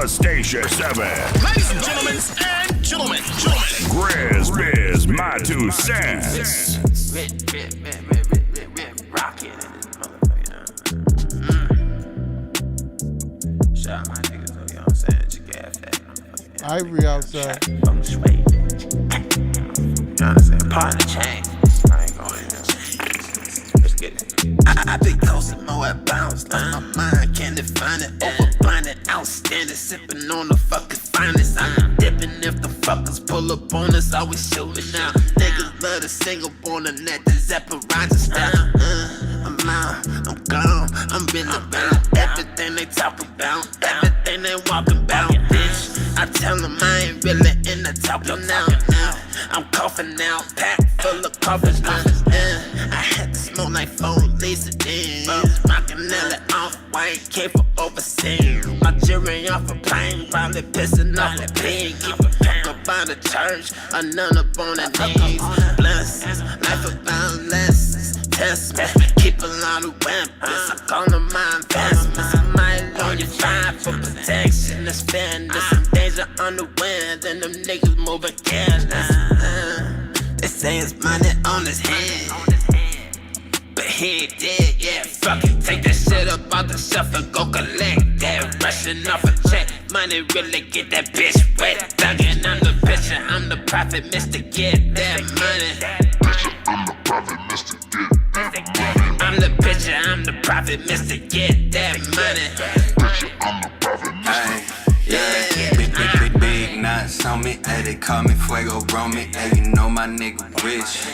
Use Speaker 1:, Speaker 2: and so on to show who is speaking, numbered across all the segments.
Speaker 1: The Station 7.
Speaker 2: Ladies and gentlemen,
Speaker 1: GRIZZBIZ, my 2 cents.
Speaker 3: Rockin' in this motherfucker. Shout out my niggas, though, you know what I'm saying?
Speaker 4: Ivory outside.
Speaker 3: You know what I'm saying? Part of the chain. I ain't going in there. Let's get it. I been coasting more at bounce. Lost my mind, can't define it. Over blinded, outstanding. Sipping on the fucking finest. I'm dipping if the fuckers pull up on us. Always shooting out. Niggas love to sing up on the net. The Zeppelin style. I'm out, I'm gone. I'm been about everything they talk about. Everything they walk about, bitch. I tell them I ain't really in the talking now. I'm coughing now, packed full of coffins now. I had to smoke like 4 Lisa D's. Rockin' Nelly off white, came for overseas. My jury off a plane, probably pissing off a pig. Keep a pack up by the church, a nun up on the knees. Blessings, life about lessons. Test me, keep a lot of weapons. I call them my investments. I might loan you 5 for protection. That's fairness. Some danger on the wind, and them niggas moving careless. They say it's money on his head, but he ain't dead yet. Fuck it, take that shit up out the shelf and go collect that. Rushing off a check, money really get that bitch wet. Thuggin', I'm the pitcher, I'm the prophet, Mr. Get that money.
Speaker 5: I'm the prophet, Mr. Get
Speaker 3: I'm the pitcher, I'm the prophet, Mr. Get that money.
Speaker 5: I'm the prophet, Mr.
Speaker 6: Big nuts on me, ayy, they call me Fuego Romy, ayy, you know my nigga rich,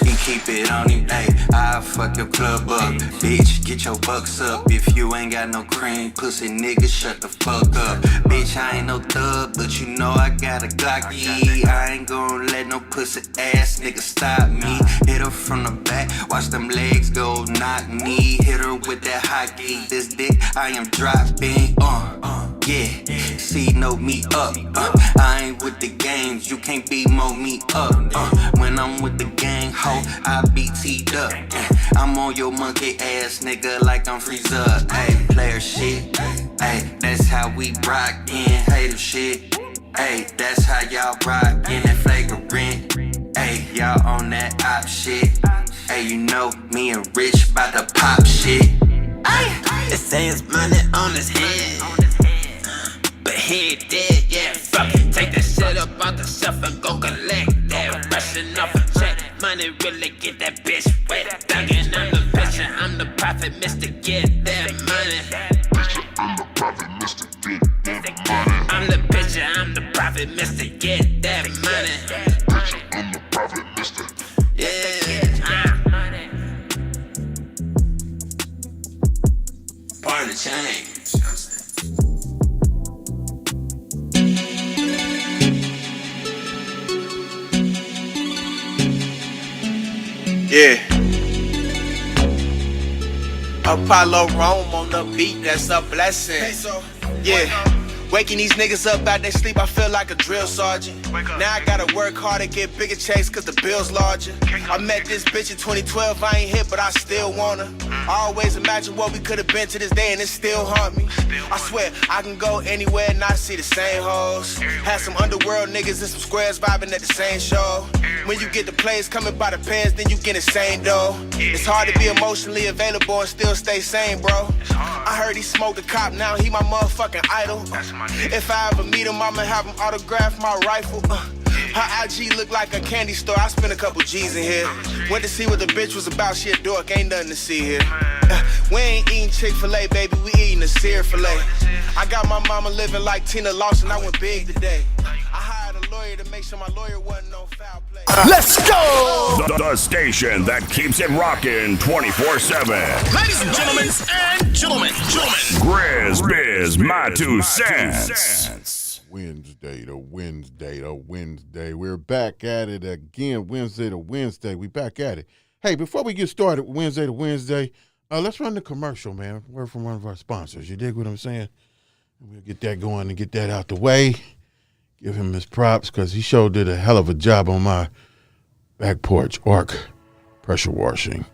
Speaker 6: he keep it on him, ayy, I'll fuck your club up, bitch, get your bucks up, if you ain't got no cream, pussy nigga, shut the fuck up, bitch, I ain't no thug, but you know I got a Glocky, I ain't gon' let no pussy ass nigga stop me, hit her from the back, watch them legs go knock me, hit her with that hockey, this dick I am dropping, yeah, see, no me up, I ain't with the games, you can't B-mo me up, when I'm with the gang, ho, I be teed up, I'm on your monkey ass nigga like I'm Freezer, ayy, player shit, ayy, that's how we rockin', hater shit, ayy, that's how y'all rockin', that flagrant, ayy, y'all on that op shit, ayy, you know me and Rich bout to pop shit, ayy,
Speaker 3: they say it's money on his head, but he ain't dead yet. Fuck it, take that shit up out the shelf and go collect that. Rushing off a check, money really get that bitch wet. Thuggin', I'm the pitcher, I'm the prophet, Mr. Get that money.
Speaker 5: I'm the prophet, Mr. Get that money.
Speaker 3: I'm the pitcher, I'm the prophet, Mr. Get that money.
Speaker 5: I'm the prophet, Mr.
Speaker 3: Part of the change.
Speaker 7: Yeah. Apollo Rome on the beat, that's a blessing. Yeah. Waking these niggas up out their sleep, I feel like a drill sergeant. Now I gotta work hard to get bigger checks cause the bill's larger. I met this bitch in 2012, I ain't hit but I still want her. I always imagine what we could've been to this day and it still haunt me. I swear, I can go anywhere and not see the same hoes. Had some underworld niggas and some squares vibing at the same show. When you get the plays coming by the pairs, then you get insane though. It's hard to be emotionally available and still stay sane, bro. I heard he smoked a cop, now he my motherfucking idol. If I ever meet him, I'ma have him autograph my rifle. Her IG look like a candy store, I spent a couple G's in here. Went to see what the bitch was about, she a dork, ain't nothing to see here. We ain't eating Chick-fil-A, baby, we eating a sear filet. I got my mama living like Tina Lawson, I went big today. I hired a lawyer to make sure my lawyer wasn't no foul play.
Speaker 1: Let's go! The station that keeps it rockin' 24/7.
Speaker 2: Ladies and gentlemen,
Speaker 1: GRIZZBIZ, my 2 cents.
Speaker 4: Wednesday to Wednesday. We're back at it again. Wednesday to Wednesday. We back at it. Hey, before we get started, Wednesday to Wednesday, let's run the commercial, man. Word from one of our sponsors. You dig what I'm saying? We'll get that going and get that out the way. Give him his props because he sure did a hell of a job on my back porch arc pressure washing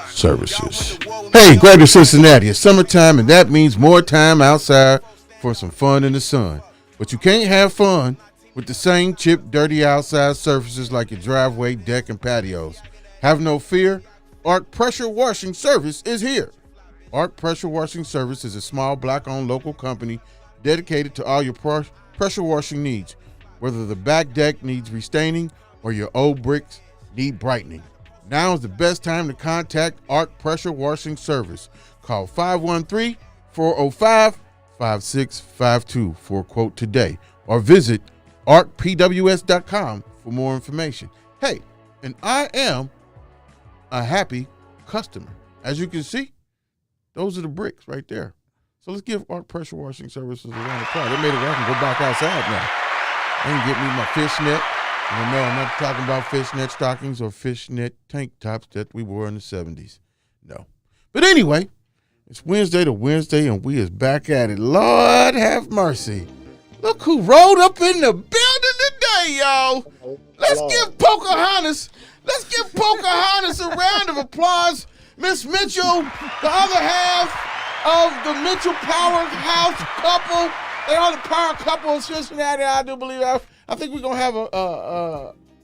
Speaker 4: services. Hey, Greater Cincinnati, it's summertime and that means more time outside for some fun in the sun. But you can't have fun with the same chipped, dirty outside surfaces like your driveway, deck, and patios. Have no fear. Arc Pressure Washing Service is here. Arc Pressure Washing Service is a small, black-owned local company dedicated to all your pressure washing needs, whether the back deck needs restaining or your old bricks need brightening. Now is the best time to contact Arc Pressure Washing Service. Call 513-405-5652 for a quote today, or visit arcpws.com for more information. Hey, and I am a happy customer. As you can see, those are the bricks right there. So let's give Arc Pressure Washing Services a round of applause. They made it where I can go back outside now. I can get me my fishnet. And no, I'm not talking about fishnet stockings or fishnet tank tops that we wore in the 70s. No. But anyway, it's Wednesday to Wednesday, and we is back at it. Lord have mercy. Look who rolled up in the building today, y'all. Let's give Pocahontas a round of applause. Miss Mitchell, the other half of the Mitchell powerhouse couple. They are the power couple of Cincinnati, I do believe. I think we're going to have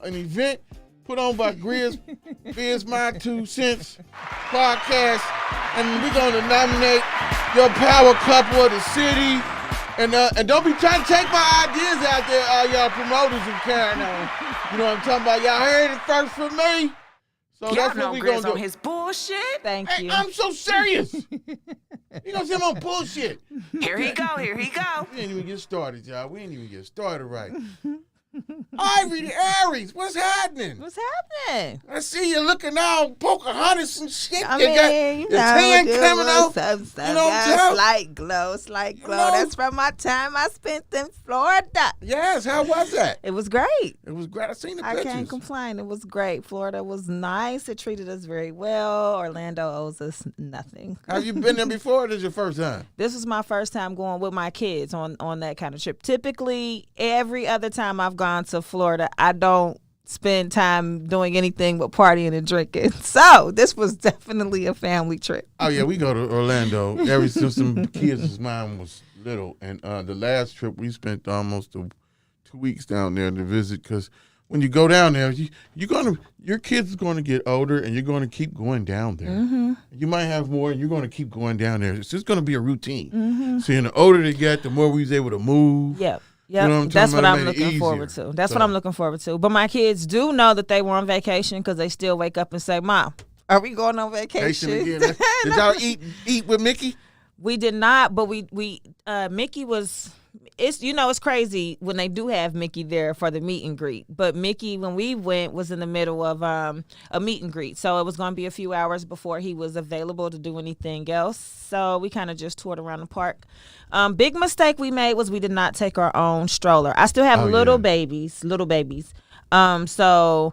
Speaker 4: an event put on by GRIZZBIZMY2SENSE podcast, and we're going to nominate your power couple of the city. And don't be trying to take my ideas out there, y'all promoters and carrying on. You know what I'm talking about? Y'all heard it first from me. So that's what we're going to do.
Speaker 8: His bullshit.
Speaker 9: Thank you.
Speaker 4: I'm so serious. You know, I'm on bullshit.
Speaker 8: Here he go.
Speaker 4: We ain't even get started, y'all. We ain't even get started right. Ivory the Aries, what's happening?
Speaker 9: What's happening?
Speaker 4: I see you looking all Pocahontas and shit.
Speaker 9: I
Speaker 4: You
Speaker 9: mean,
Speaker 4: got
Speaker 9: you
Speaker 4: your
Speaker 9: know,
Speaker 4: tan coming out.
Speaker 9: Some
Speaker 4: You know what I'm
Speaker 9: got
Speaker 4: saying?
Speaker 9: slight glow.
Speaker 4: You know?
Speaker 9: That's from my time I spent in Florida.
Speaker 4: Yes, how was that?
Speaker 9: It was great.
Speaker 4: It was great. I seen the
Speaker 9: I
Speaker 4: pictures.
Speaker 9: can't complain. It was great. Florida was nice. It treated us very well. Orlando owes us nothing.
Speaker 4: Have you been there before, or this is your first time?
Speaker 9: This was my first time going with my kids on that kind of trip. Typically, every other time I've gone to Florida, I don't spend time doing anything but partying and drinking. So this was definitely a family trip.
Speaker 4: Oh, yeah, we go to Orlando ever since some kids' mine was little. And the last trip, we spent almost 2 weeks down there to visit, because when you go down there, your kids are going to get older, and you're going to keep going down there.
Speaker 9: Mm-hmm.
Speaker 4: You might have more, and you're going to keep going down there. It's just going to be a routine.
Speaker 9: Mm-hmm.
Speaker 4: So the older they get, the more we was able to move.
Speaker 9: Yep.
Speaker 4: You know what
Speaker 9: That's what I'm
Speaker 4: Made it
Speaker 9: looking forward
Speaker 4: easier.
Speaker 9: to. That's what I'm looking forward to. But my kids do know that they were on vacation, because they still wake up and say, "Mom, are we going on vacation?"
Speaker 4: Again. Did y'all eat with Mickey?
Speaker 9: We did not, but Mickey was. It's crazy when they do have Mickey there for the meet and greet. But Mickey, when we went, was in the middle of a meet and greet. So it was going to be a few hours before he was available to do anything else. So we kind of just toured around the park. Big mistake we made was we did not take our own stroller. I still have little babies. So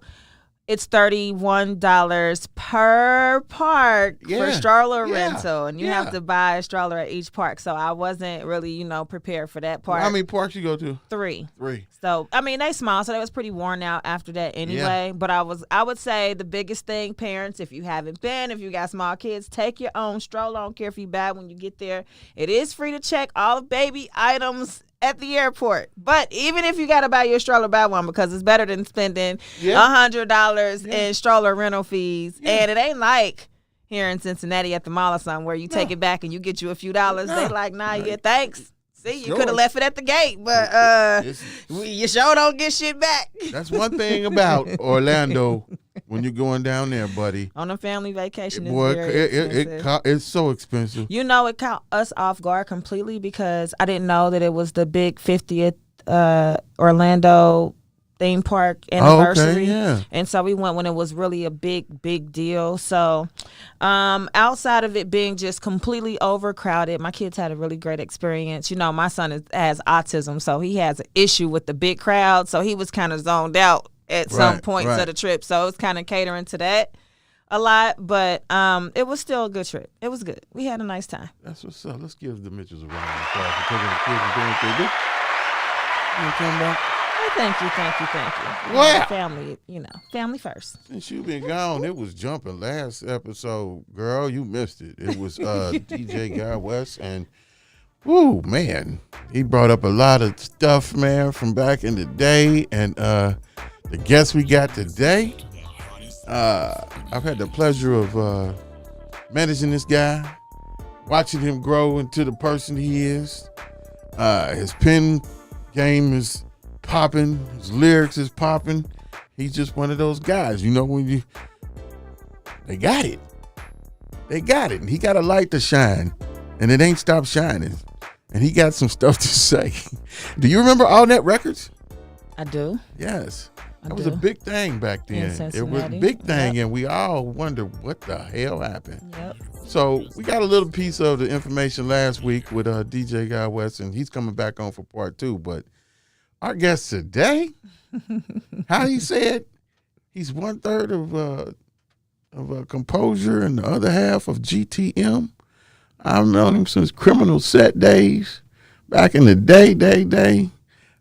Speaker 9: it's $31 per park for stroller rental, and you have to buy a stroller at each park. So I wasn't really, prepared for that part.
Speaker 4: How many parks you go to?
Speaker 9: 3.
Speaker 4: 3.
Speaker 9: So they small, so they was pretty worn out after that anyway. Yeah. But I would say the biggest thing, parents, if you haven't been, if you got small kids, take your own stroller. I don't care if you buy when you get there. It is free to check all baby items at the airport. But even if you got to buy your stroller, buy one, because it's better than spending $100 in stroller rental fees. Yeah. And it ain't like here in Cincinnati at the mall or something where you take it back and you get you a few dollars. They like, thanks. See, you could have left it at the gate, but you sure don't get shit back.
Speaker 4: That's one thing about Orlando when you're going down there, buddy.
Speaker 9: On a family vacation,
Speaker 4: it's so expensive.
Speaker 9: It caught us off guard completely, because I didn't know that it was the big 50th Orlando theme park anniversary. And so we went when it was really a big deal. So outside of it being just completely overcrowded, my kids had a really great experience. My son has autism, so he has an issue with the big crowd, so he was kind of zoned out at some points of the trip. So it was kind of catering to that a lot, but it was still a good trip. It was good. We had a nice time.
Speaker 4: That's what's up. Let's give the Mitchells a round of applause for taking the kids and doing what they do. You know what I'm talking about?
Speaker 9: Thank you.
Speaker 4: Well,
Speaker 9: family first.
Speaker 4: Since you've been gone, it was jumping last episode. Girl, you missed it. It was DJ Guy West, and Ooh, man. He brought up a lot of stuff, man, from back in the day. And the guests we got today, I've had the pleasure of managing this guy, watching him grow into the person he is. His pen game is popping. His lyrics is popping. He's just one of those guys, you know, when they got it. They got it. And he got a light to shine, and it ain't stopped shining. And he got some stuff to say. Do you remember All Net Records?
Speaker 9: I do.
Speaker 4: Yes.
Speaker 9: I
Speaker 4: That was
Speaker 9: do.
Speaker 4: a big thing back then. It was a big thing, and we all wondered what the hell happened.
Speaker 9: Yep.
Speaker 4: So we got a little piece of the information last week with DJ Guy West, and he's coming back on for part 2. But our guest today, how he said, he's 1/3 of a composer and the other half of GTM. I've known him since Criminal Set days. Back in the day.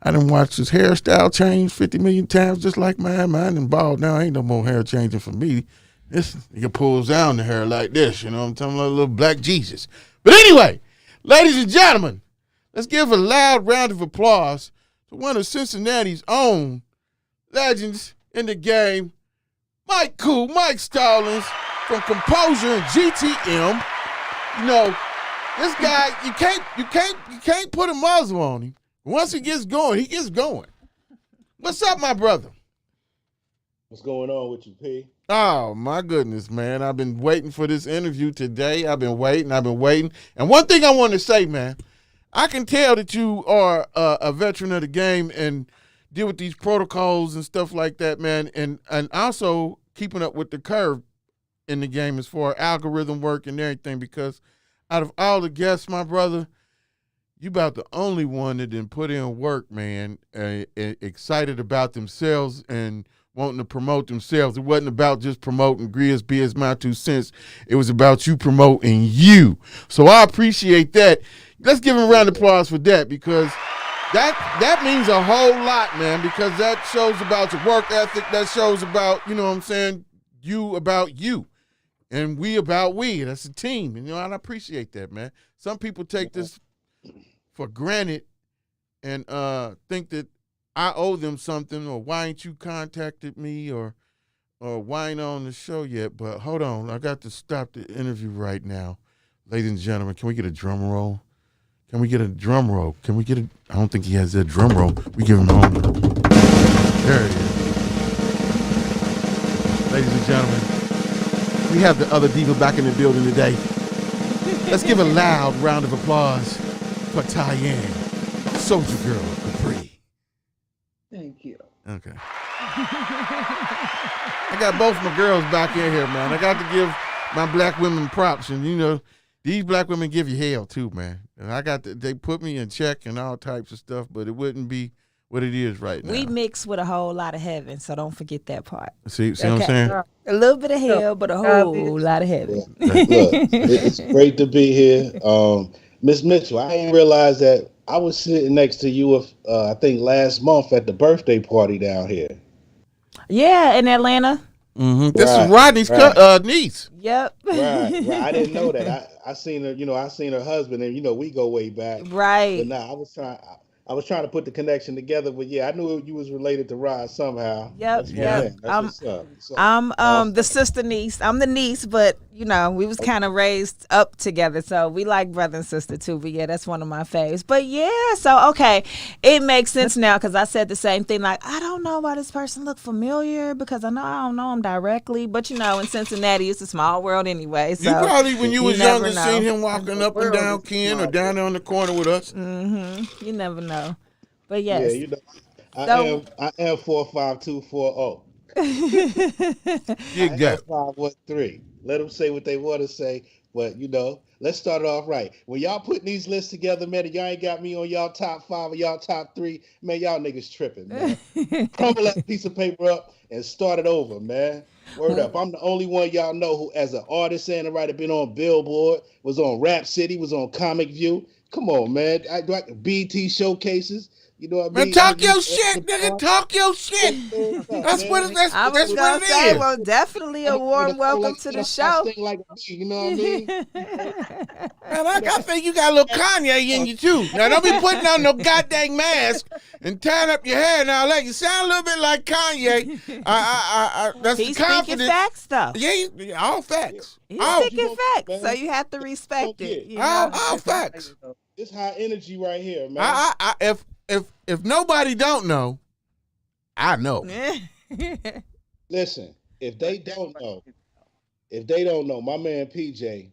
Speaker 4: I done watched his hairstyle change 50 million times, just like mine. Mine done bald now. Ain't no more hair changing for me. This nigga pulls down the hair like this, you know what I'm talking about? A little black Jesus. But anyway, ladies and gentlemen, let's give a loud round of applause to one of Cincinnati's own legends in the game, MicCool, Mike Stallings from Kompozur'z and GTM. You know, this guy, you can't put a muzzle on him. Once he gets going, he gets going. What's up, my brother?
Speaker 8: What's going on with you, P?
Speaker 4: Oh, my goodness, man. I've been waiting for this interview today. I've been waiting. And one thing I want to say, man, I can tell that you are a veteran of the game and deal with these protocols and stuff like that, man, and also keeping up with the curve in the game as far as algorithm work and everything, because out of all the guests, my brother, you about the only one that didn't put in work, man, excited about themselves and wanting to promote themselves. It wasn't about just promoting GRIZZBIZMY2SENSE. It was about you promoting you. So I appreciate that. Let's give him a round of applause for that, because that means a whole lot, man, because that shows about your work ethic. That shows about, you know what I'm saying, you about you. And we about we. That's a team. And, you know, I appreciate that, man. Some people take this for granted and think that I owe them something, or why ain't you contacted me, or why ain't on the show yet. But hold on, I got to stop the interview right now. Ladies and gentlemen, can we get a drum roll? Can we get a drum roll? Can we get a, I don't think he has that drum roll. We give him home. There it is. Ladies and gentlemen, we have the other diva back in the building today. Let's give a loud round of applause for Tyann, Soldier Girl Capri.
Speaker 10: Thank you.
Speaker 4: Okay. I got both my girls back in here, man. I got to give my black women props, and you know, these black women give you hell too, man. And they put me in check and all types of stuff, but it wouldn't be what it is right now.
Speaker 9: We mix with a whole lot of heaven, so don't forget that part.
Speaker 4: See what I'm saying?
Speaker 9: A little bit of hell, but a whole lot of heaven.
Speaker 8: Look, it's great to be here. Miss Mitchell, I didn't realize that I was sitting next to you, I think last month at the birthday party down here.
Speaker 9: Yeah, in Atlanta.
Speaker 4: Mm-hmm. This is Rodney's niece.
Speaker 9: Yep.
Speaker 8: Right. I didn't know that. I seen her, I seen her husband, and we go way back.
Speaker 9: Right.
Speaker 8: But nah, I was trying to put the connection together, but yeah, I knew you was related to Rod somehow.
Speaker 9: Yep.
Speaker 8: That's what's up.
Speaker 9: I'm the sister niece. I'm the niece, but we was kind of raised up together, so we like brother and sister too. But yeah, that's one of my faves. But yeah, so okay, it makes sense now, because I said the same thing. Like, I don't know why this person look familiar, because I don't know him directly. But in Cincinnati, it's a small world anyway. So
Speaker 4: you probably, when you was younger,
Speaker 9: know.
Speaker 4: seen him walking up and down Ken or down there on the corner with us.
Speaker 9: Mm-hmm. You never know. But yes.
Speaker 8: Yeah, I am 45240.
Speaker 4: You got
Speaker 8: 513. Let them say what they want to say, but let's start it off right. When y'all putting these lists together, man, and y'all ain't got me on y'all top 5 or y'all top 3, man, y'all niggas tripping, man. Crumble that piece of paper up and start it over, man. Word up. I'm the only one y'all know who, as an artist and a writer, been on Billboard, was on Rap City, was on Comic View. Come on, man. I BET showcases. You know what I
Speaker 4: Man,
Speaker 8: mean?
Speaker 4: talk your shit, nigga. Talk your shit. That's what it
Speaker 9: I was gonna
Speaker 4: is.
Speaker 9: say, well, definitely a warm welcome to the show.
Speaker 8: Like me, you know what I mean?
Speaker 4: Man, I think you got a little Kanye in you too. Now don't be putting on no goddamn mask and tying up your hair and all that. You sound a little bit like Kanye. That's
Speaker 9: He's
Speaker 4: the confidence.
Speaker 9: speaking facts, though.
Speaker 4: Yeah, all facts.
Speaker 9: He's
Speaker 4: All,
Speaker 9: speaking facts, so you have to respect it. You know?
Speaker 4: all facts.
Speaker 8: It's high energy right here, man.
Speaker 4: If nobody don't know, I know.
Speaker 8: Listen, if they don't know, my man PJ,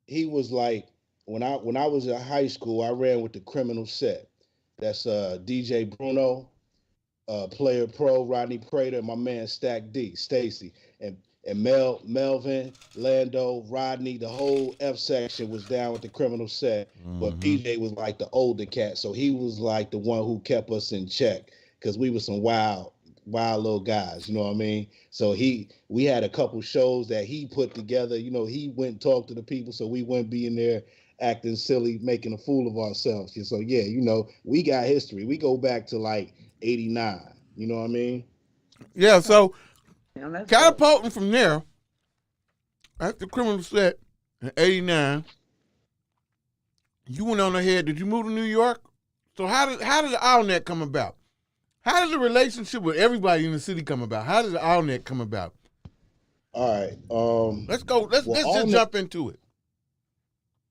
Speaker 8: he was like, when I was in high school, I ran with the Criminal Set. That's DJ Bruno, Player Pro, Rodney Prater, and my man Stack D, Stacy, and Melvin, Lando, Rodney, the whole F section was down with the Criminal Set. But PJ was like the older cat, so he was like the one who kept us in check because we were some wild little guys, you know what I mean? So we had a couple shows that he put together. You know, he went and talked to the people, so we wouldn't be in there acting silly, making a fool of ourselves. So yeah, you know, we got history. We go back to like '89. You know what I mean?
Speaker 4: Yeah. So catapulting from there, at the Criminal Set in '89, you went on ahead. Did you move to New York? So how did the Allnet come about? How did the relationship with everybody in the city come about? How did the Allnet come about?
Speaker 8: All right.
Speaker 4: Let's go. Let's just jump into it.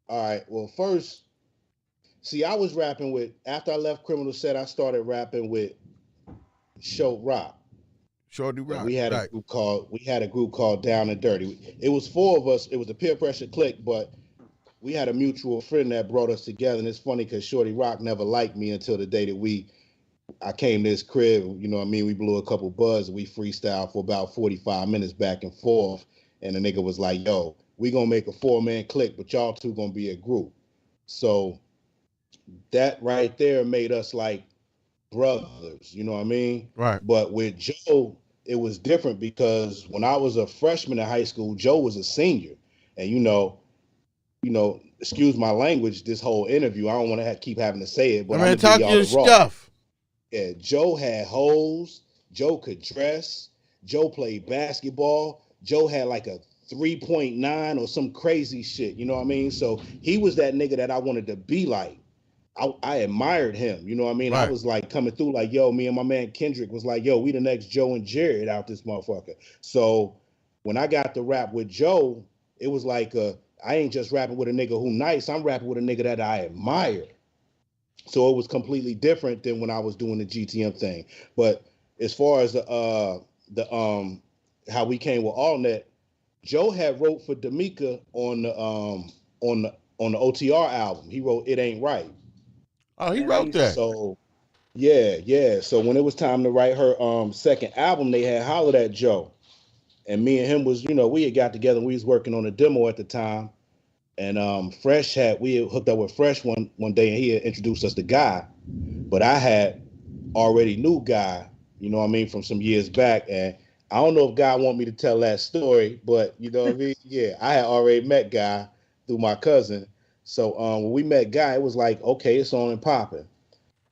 Speaker 8: All right. Well, first, see, I was rapping with, after I left Criminal Set, I started rapping with Show Rock.
Speaker 4: Shorty Rock.
Speaker 8: We had a group called Down and Dirty. It was four of us. It was a peer pressure clique, but we had a mutual friend that brought us together. And it's funny because Shorty Rock never liked me until the day that I came to his crib. You know what I mean? We blew a couple buzz and we freestyled for about 45 minutes back and forth. And the nigga was like, yo, we gonna make a 4-man clique, but y'all two gonna be a group. So that right there made us like brothers, you know what I mean?
Speaker 4: Right.
Speaker 8: But with Joe, it was different because when I was a freshman in high school, Joe was a senior. And you know, excuse my language, this whole interview, I don't want to keep having to say it, but I'm
Speaker 4: talk your stuff.
Speaker 8: Yeah, Joe had hoes. Joe could dress. Joe played basketball. Joe had like a 3.9 or some crazy shit, you know what I mean? So he was that nigga that I wanted to be like. I admired him, you know what I mean? Right. I was like coming through like, yo, me and my man Kendrick was like, yo, we the next Joe and Jared out this motherfucker. So when I got to rap with Joe, it was like, I ain't just rapping with a nigga who nice, I'm rapping with a nigga that I admire. So it was completely different than when I was doing the GTM thing. But as far as how we came with Allnet, Joe had wrote for D'Amica on the OTR album. He wrote It Ain't Right.
Speaker 4: Oh, he wrote that.
Speaker 8: So yeah. So when it was time to write her second album, they had hollered at Joe. And me and him was, you know, we had got together and we was working on a demo at the time. And we had hooked up with Fresh one day and he had introduced us to Guy. But I had already knew Guy, you know what I mean, from some years back. And I don't know if Guy want me to tell that story, but you know what I mean? Yeah, I had already met Guy through my cousin. So when we met Guy, it was like, okay, it's on and popping.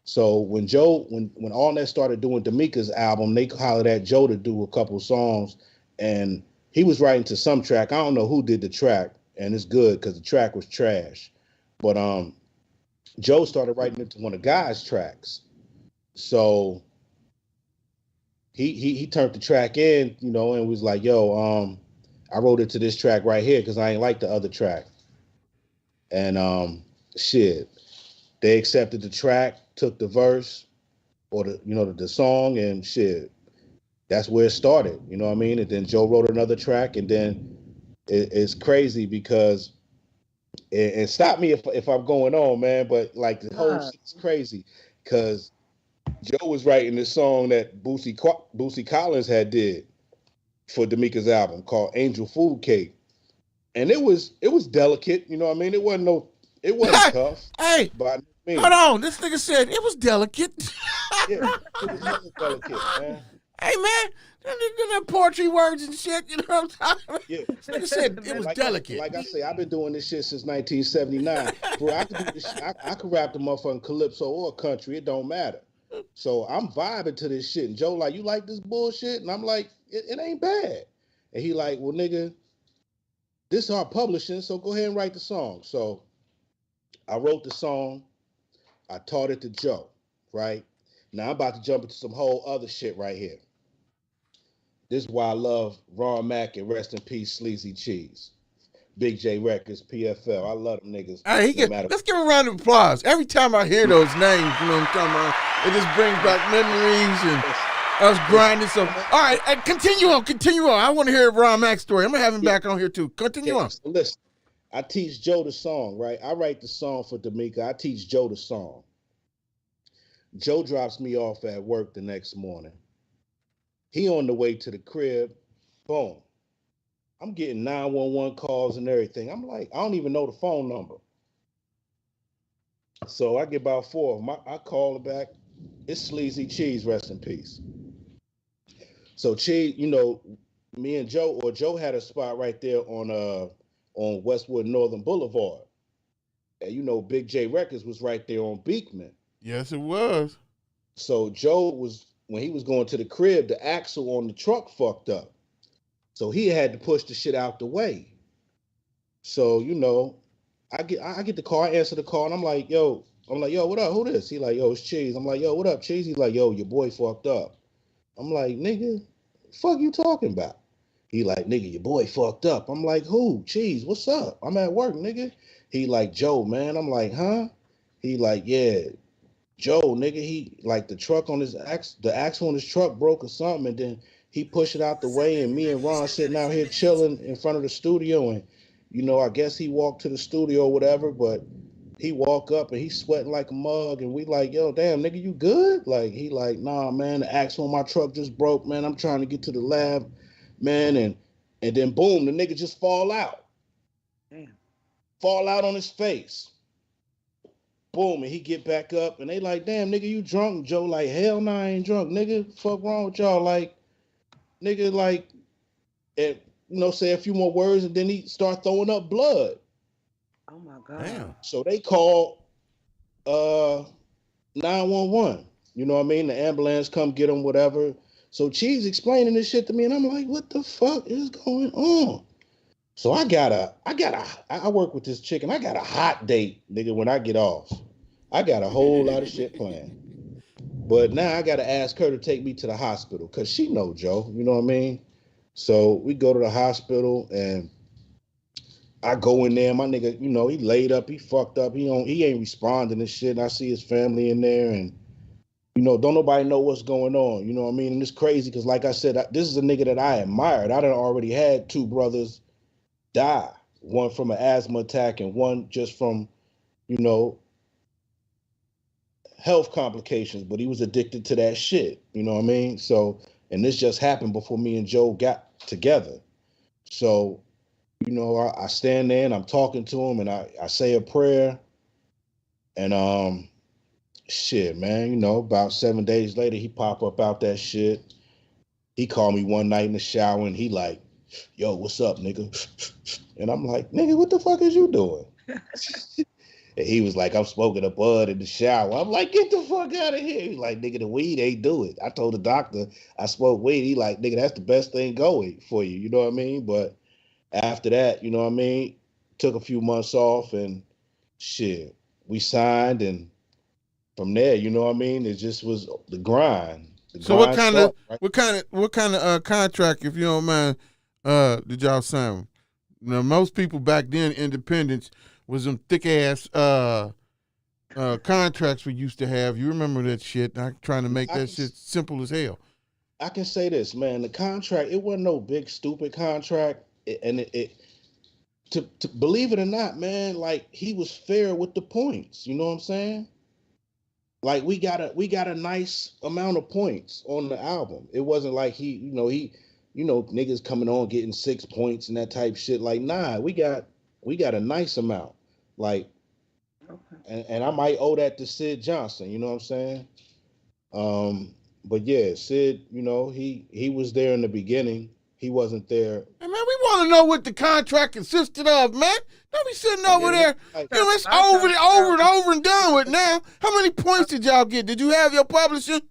Speaker 8: So when Allnet started doing D'Amica's album, they hollered at Joe to do a couple songs. And he was writing to some track. I don't know who did the track. And it's good because the track was trash. But Joe started writing it to one of Guy's tracks. So he turned the track in, you know, and was like, yo, I wrote it to this track right here because I ain't like the other track. And they accepted the track, took the verse or the song, and shit. That's where it started, you know what I mean? And then Joe wrote another track, and then it's crazy because, and stop me if I'm going on, man, but like the whole shit's crazy because Joe was writing this song that Boosie Collins had did for D'Amica's album called Angel Food Cake. And it was delicate, you know what I mean? It wasn't tough.
Speaker 4: Hey,
Speaker 8: but
Speaker 4: hold on. This nigga said it was delicate.
Speaker 8: Yeah, it was delicate, man.
Speaker 4: Hey man, that poetry words and shit. You know what I'm talking about?
Speaker 8: Yeah.
Speaker 4: Like I said, it was delicate.
Speaker 8: Like I say, I've been doing this shit since 1979. Bro, I could do this. I could rap the motherfucking calypso or country. It don't matter. So I'm vibing to this shit. And Joe like, you like this bullshit? And I'm like, it ain't bad. And he like, well, nigga, this is our publishing, so go ahead and write the song. So I wrote the song. I taught it to Joe, right? Now I'm about to jump into some whole other shit right here. This is why I love Ron Mac and rest in peace, Sleazy Cheese. Big J Records, PFL. I love them niggas.
Speaker 4: Hey, let's give him a round of applause. Every time I hear those names, you know what I'm talking about? It just brings back memories and us grinding. So, all right, continue on. I want to hear Ron Mac's story. I'm going to have him back on here too. Continue on.
Speaker 8: So listen, I teach Joe the song, right? I write the song for D'Amica. I teach Joe the song. Joe drops me off at work the next morning. He on the way to the crib. Boom. I'm getting 911 calls and everything. I'm like, I don't even know the phone number. So I get about 4 of them. I call her back. It's Sleazy Cheese, rest in peace. So Cheese, you know, me and Joe had a spot right there on Westwood Northern Boulevard. And you know, Big J Records was right there on Beekman.
Speaker 4: Yes, it was.
Speaker 8: So Joe was, when he was going to the crib, the axle on the truck fucked up. So he had to push the shit out the way. So, you know, I get the call, I answer the call, and I'm like, yo, what up? Who this? He like, yo, it's Cheese. I'm like, yo, what up, Cheese? He like, yo, your boy fucked up. I'm like, nigga, fuck you talking about? He like, nigga, your boy fucked up. I'm like, who? Cheese, what's up? I'm at work, nigga. He like, Joe, man. I'm like, huh? He like, yeah, Joe, nigga, he like the truck on the axle on his truck broke or something, and then he pushed it out the way, and me and Ron sitting out here chilling in front of the studio, and you know, I guess he walked to the studio or whatever, but he walk up and he's sweating like a mug, and we like, yo, damn, nigga, you good? Like, he like, nah, man, the axle on my truck just broke, man. I'm trying to get to the lab, man, and then boom, the nigga just fall out.
Speaker 10: Damn.
Speaker 8: Fall out on his face. Boom, and he get back up, and they like, damn, nigga, you drunk? And Joe like, hell nah, I ain't drunk, nigga. Fuck wrong with y'all? Like, nigga, like, and you know, say a few more words, and then he start throwing up blood.
Speaker 10: Oh my God.
Speaker 4: Damn.
Speaker 8: So they call 911. You know what I mean? The ambulance come get him, whatever. So Cheese explaining this shit to me, and I'm like, what the fuck is going on? So I work with this chick, and I got a hot date, nigga, when I get off. I got a whole lot of shit planned. But now I got to ask her to take me to the hospital, because she know Joe, you know what I mean? So we go to the hospital, and I go in there. My nigga, you know, he laid up, he fucked up. He ain't responding and shit. And I see his family in there, and, you know, don't nobody know what's going on. You know what I mean? And it's crazy, because like I said, this is a nigga that I admired. I done already had 2 brothers die. One from an asthma attack and one just from, you know, health complications, but he was addicted to that shit. You know what I mean? So, and this just happened before me and Joe got together. So, you know, I stand there and I'm talking to him, and I say a prayer, and shit, man, you know, about 7 days later, he pop up out that shit. He called me one night in the shower, and he like, yo, what's up, nigga? And I'm like, nigga, what the fuck is you doing? And he was like, I'm smoking a bud in the shower. I'm like, get the fuck out of here. He's like, nigga, the weed ain't do it. I told the doctor I smoke weed. He like, nigga, that's the best thing going for you. You know what I mean? But after that, you know what I mean? Took a few months off, and shit, we signed, and from there, you know what I mean? It just was the grind.
Speaker 4: So what kind of contract, if you don't mind, did y'all sign? Now, most people back then, independents, was them thick ass contracts we used to have. You remember that shit? I'm trying to make that shit simple as hell.
Speaker 8: I can say this, man. The contract, it wasn't no big stupid contract, to believe it or not, man, like he was fair with the points. You know what I'm saying? Like we got a nice amount of points on the album. It wasn't like he niggas coming on getting 6 points and that type shit. Like, nah, we got a nice amount. Like, okay. And I might owe that to Sid Johnson, you know what I'm saying? yeah, Sid, you know, he was there in the beginning. He wasn't there.
Speaker 4: Hey, man, we want to know what the contract consisted of, man. Don't be sitting over there.
Speaker 8: Like,
Speaker 4: You know, it's over and done with now. How many points did y'all get? Did you have your publishing?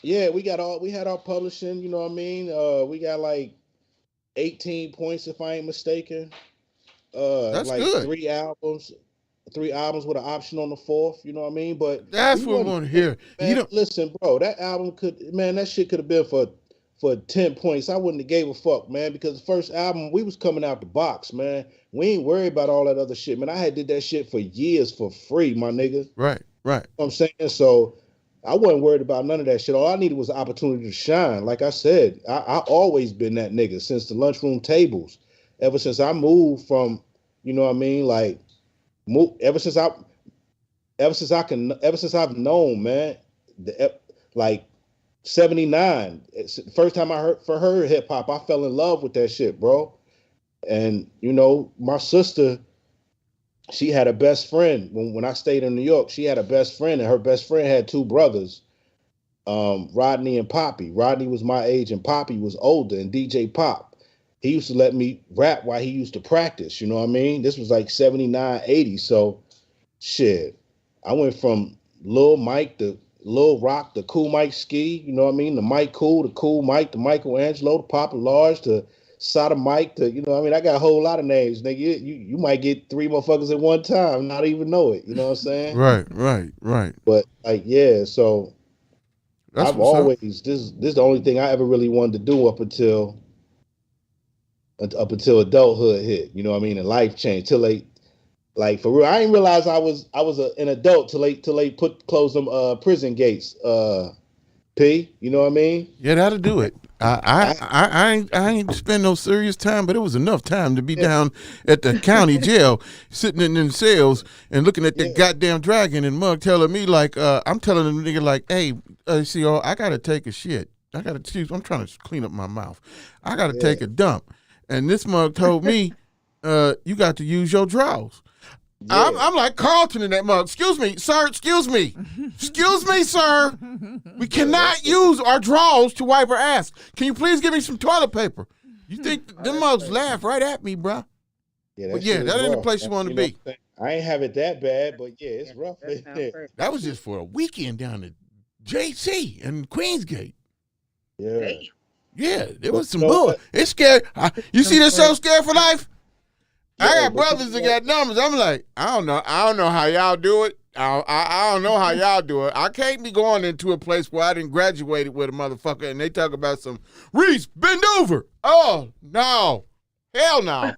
Speaker 8: yeah, we had our publishing, you know what I mean? We got like 18 points if I ain't mistaken.
Speaker 4: That's
Speaker 8: like
Speaker 4: good.
Speaker 8: 3 albums with an option on the 4th, you know what I mean? But
Speaker 4: That's what we want to hear.
Speaker 8: Man, listen, bro, that album that shit could have been for 10 points. I wouldn't have gave a fuck, man, because the first album, we was coming out the box, man. We ain't worried about all that other shit, man. I had did that shit for years for free, my nigga.
Speaker 4: Right.
Speaker 8: You know what I'm saying? So I wasn't worried about none of that shit. All I needed was an opportunity to shine. Like I said, I always been that nigga since the lunchroom tables. Ever since I moved from, you know what I mean, like, ever since I've known, man, like 79, it's the first time I heard hip hop, I fell in love with that shit, bro. And you know, my sister, she had a best friend when I stayed in New York. She had a best friend, and her best friend had 2 brothers, Rodney and Poppy. Rodney was my age, and Poppy was older. And DJ Pop, he used to let me rap while he used to practice. You know what I mean? This was like 79, 80. So, shit, I went from Lil Mike to Lil Rock to Cool Mike Ski. You know what I mean? The MicCool, the Cool Mike, the Michelangelo, the Papa Large, to Sada Mike, to, you know what I mean? I got a whole lot of names, nigga. You might get 3 motherfuckers at one time, not even know it. You know what I'm saying?
Speaker 4: Right.
Speaker 8: But like, yeah, so I've always, this is the only thing I ever really wanted to do up until adulthood hit, you know what I mean, and life changed till they, like, for real. I didn't realize I was an adult till they close them prison gates. P, you know what I mean?
Speaker 4: Yeah, that'll do it. I ain't spend no serious time, but it was enough time to be down at the county jail, sitting in them cells and looking at that goddamn dragon, and Mug telling me like, I'm telling the nigga like, hey, see, I gotta take a shit. I'm trying to clean up my mouth. I gotta take a dump. And this mug told me, you got to use your drawers. Yeah. I'm like Carlton in that mug. Excuse me, sir. Excuse me, sir. We cannot use our drawers to wipe our ass. Can you please give me some toilet paper? You think them mugs laugh right at me, bro?
Speaker 8: Yeah,
Speaker 4: that ain't the place you want to be.
Speaker 8: I ain't have it that bad, but yeah, it's rough.
Speaker 4: That was just for a weekend down at JC and Queensgate.
Speaker 8: Yeah.
Speaker 4: Yeah, there was some bull. It's scary. You see this show, Scared for Life? I got brothers that got numbers. I'm like, I don't know how y'all do it. I don't know how y'all do it. I can't be going into a place where I didn't graduate with a motherfucker and they talk about some, Reese, bend over. Oh, no. Hell no.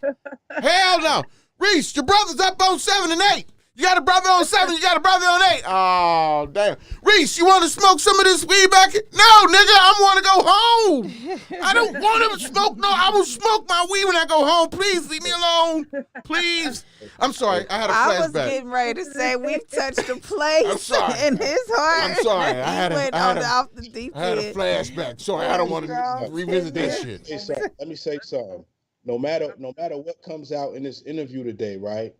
Speaker 4: Hell no. Reese, your brother's up on 7 and 8. You got a brother on 7, you got a brother on 8. Oh, damn. Reese, you want to smoke some of this weed back here? No, nigga, I want to go home. I don't want to smoke. No, I will smoke my weed when I go home. Please leave me alone. Please. I'm sorry. I had a flashback.
Speaker 9: I was getting ready to say we've touched a place in his heart.
Speaker 4: I'm sorry. I had
Speaker 9: off the deep end.
Speaker 4: A flashback. Sorry, I don't want to revisit that shit.
Speaker 8: Let me say something. No matter what comes out in this interview today, right?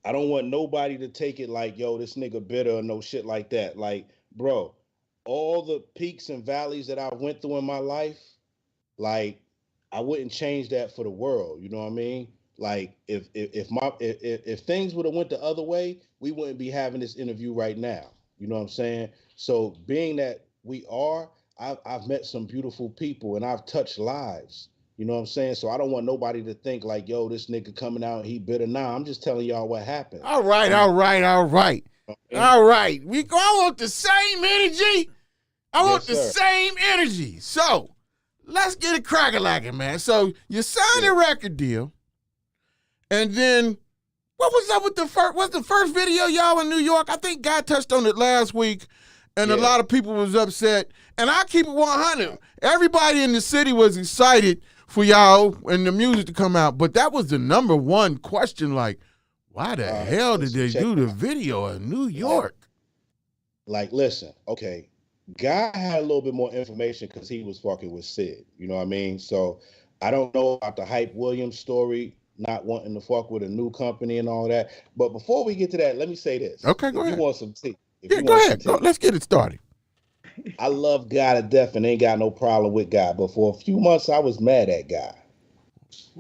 Speaker 8: I don't want nobody to take it like, yo, this nigga bitter or no shit like that. Like, bro, all the peaks and valleys that I went through in my life, like, I wouldn't change that for the world. You know what I mean? Like, if things would have went the other way, we wouldn't be having this interview right now. You know what I'm saying? So being that I've met some beautiful people and I've touched lives. You know what I'm saying? So I don't want nobody to think like, yo, this nigga coming out, he bitter. Nah, I'm just telling y'all what happened.
Speaker 4: All right. I want the same energy. I want the same energy. So let's get it crack-a-lacking, man. So you signed a record deal. And then what was up with the first video y'all in New York? I think God touched on it last week. And a lot of people was upset. And I keep it 100. Everybody in the city was excited for y'all and the music to come out. But that was the number one question, like, why the hell did they do the video in New York?
Speaker 8: Like, listen, okay. Guy had a little bit more information because he was fucking with Sid. You know what I mean? So I don't know about the Hype Williams story, not wanting to fuck with a new company and all that. But before we get to that, let me say this.
Speaker 4: Okay, go ahead.
Speaker 8: If you want some tea.
Speaker 4: Go ahead. Let's get it started.
Speaker 8: I love God to death and ain't got no problem with God. But for a few months, I was mad at God.